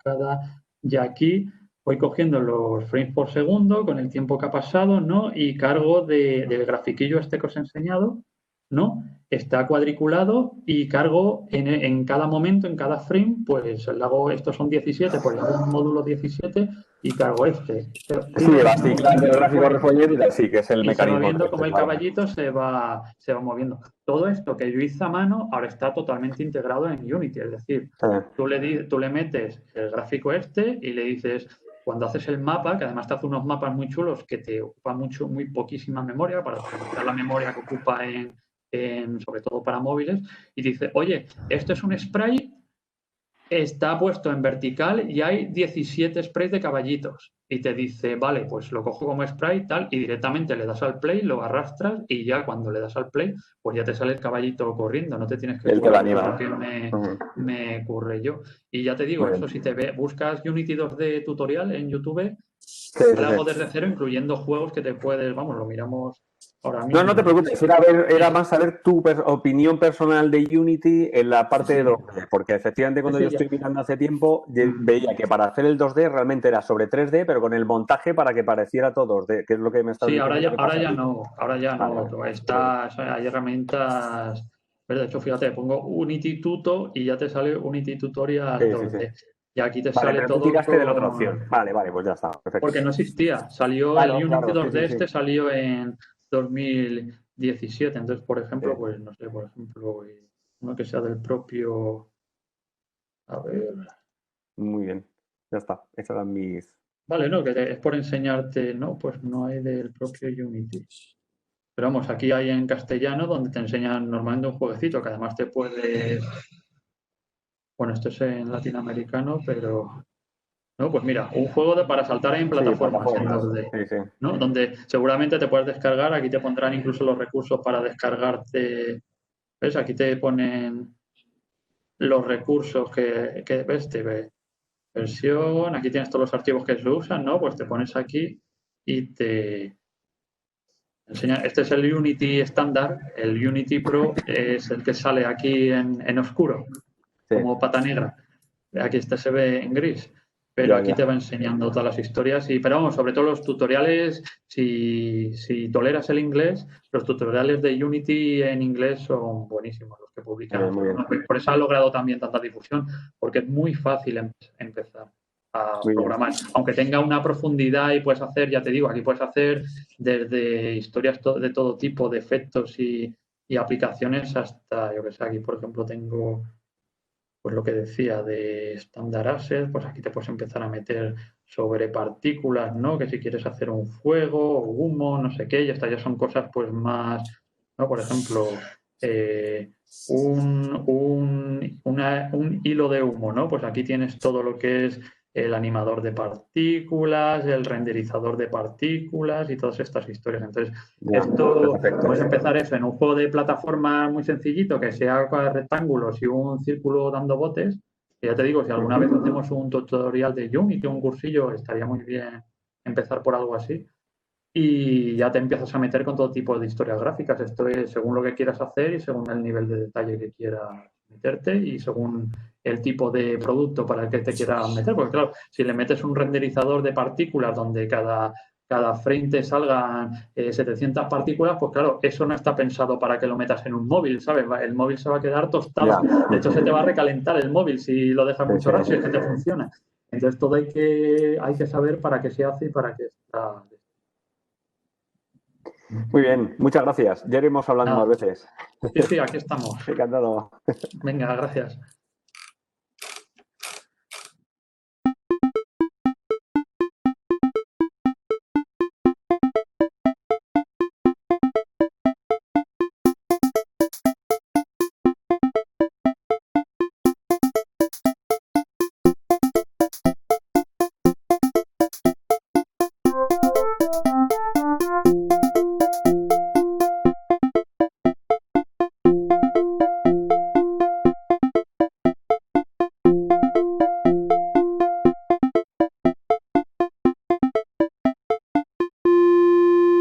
[SPEAKER 1] ya aquí voy cogiendo los frames por segundo con el tiempo que ha pasado, ¿no? Y cargo del grafiquillo este que os he enseñado, ¿no? Está cuadriculado y cargo en cada momento, en cada frame, pues estos son 17, pues le hago un módulo 17 y cargo este.
[SPEAKER 2] Sí, las ciclas del gráfico refollet y así, que es el mecanismo.
[SPEAKER 1] Se va viendo como el caballito se va moviendo. Todo esto que yo hice a mano ahora está totalmente integrado en Unity, es decir, tú le metes el gráfico y le dices, cuando haces el mapa, que además te hace unos mapas muy chulos que te ocupan muy poquísima memoria para optimizar la memoria que ocupa sobre todo para móviles, y dice, oye, esto es un sprite, está puesto en vertical y hay 17 sprites de caballitos. Y te dice, vale, pues lo cojo como sprite tal, y directamente le das al play, lo arrastras y ya cuando le das al play, pues ya te sale el caballito corriendo, no te tienes que
[SPEAKER 2] currar,
[SPEAKER 1] lo que me ocurre yo. Y ya te digo, eso si buscas Unity 2D tutorial en YouTube, hago desde cero, incluyendo juegos que te puedes, vamos, lo miramos ahora mismo.
[SPEAKER 2] No te preocupes, era más saber tu opinión personal de Unity en la parte de 2D, porque efectivamente cuando yo estoy mirando hace tiempo veía que para hacer el 2D realmente era sobre 3D, pero con el montaje para que pareciera todo 2D, que es lo que me está diciendo.
[SPEAKER 1] Sí, ahora ya no. Hay herramientas. De hecho, fíjate, pongo Unity Tuto y ya te sale Unity Tutorial 2D. Y aquí te sale todo.
[SPEAKER 2] Tiraste de la otra opción. Vale, pues ya está. Perfecto.
[SPEAKER 1] Porque no existía. Salió el Unity 2D salió en 2017. Entonces, por ejemplo, pues no sé, uno que sea del propio. A ver.
[SPEAKER 2] Muy bien. Ya está. Esas eran mis.
[SPEAKER 1] Vale, no, que es por enseñarte, no, pues no hay del propio Unity. Pero vamos, aquí hay en castellano donde te enseñan normalmente un jueguecito que además te puedes. Bueno, esto es en latinoamericano, pero. No, pues mira, un juego para saltar en plataformas en 2D, ¿no? Donde seguramente te puedes descargar, aquí te pondrán incluso los recursos para descargarte. ¿Ves? Aquí te ponen los recursos que ves, versión, aquí tienes todos los archivos que se usan, ¿no? Pues te pones aquí y te enseña. Este es el Unity estándar, el Unity Pro es el que sale aquí en oscuro, como pata negra. Aquí se ve en gris. Pero aquí te va enseñando todas las historias. Pero vamos, sobre todo los tutoriales, si toleras el inglés, los tutoriales de Unity en inglés son buenísimos los que publican. Por eso ha logrado también tanta difusión, porque es muy fácil empezar a programar. Aunque tenga una profundidad y puedes hacer, ya te digo, aquí puedes hacer desde historias de todo tipo, de efectos y aplicaciones hasta, yo que sé, aquí por ejemplo tengo... Pues lo que decía de Standard Assets, pues aquí te puedes empezar a meter sobre partículas, ¿no? Que si quieres hacer un fuego o humo, no sé qué, y estas ya son cosas pues más, ¿no? Por ejemplo, un hilo de humo, ¿no? Pues aquí tienes todo lo que es el animador de partículas, el renderizador de partículas y todas estas historias. Entonces, puedes empezar eso en un juego de plataforma muy sencillito, que sea rectángulos y un círculo dando botes. Y ya te digo, si alguna vez hacemos un tutorial de Unity, un cursillo, estaría muy bien empezar por algo así. Y ya te empiezas a meter con todo tipo de historias gráficas. Esto es según lo que quieras hacer y según el nivel de detalle que quieras meterte y según el tipo de producto para el que te quieras meter. Porque claro, si le metes un renderizador de partículas donde cada cada frame te salgan 700 partículas, pues claro, eso no está pensado para que lo metas en un móvil, ¿sabes? El móvil se va a quedar tostado. De hecho, se te va a recalentar el móvil si lo dejas mucho rato, si es que te funciona. Entonces, todo hay que saber para qué se hace y para qué está.
[SPEAKER 2] Muy bien, muchas gracias. Ya iremos hablando más veces.
[SPEAKER 1] Sí, aquí estamos.
[SPEAKER 2] Encantado.
[SPEAKER 1] Venga, gracias.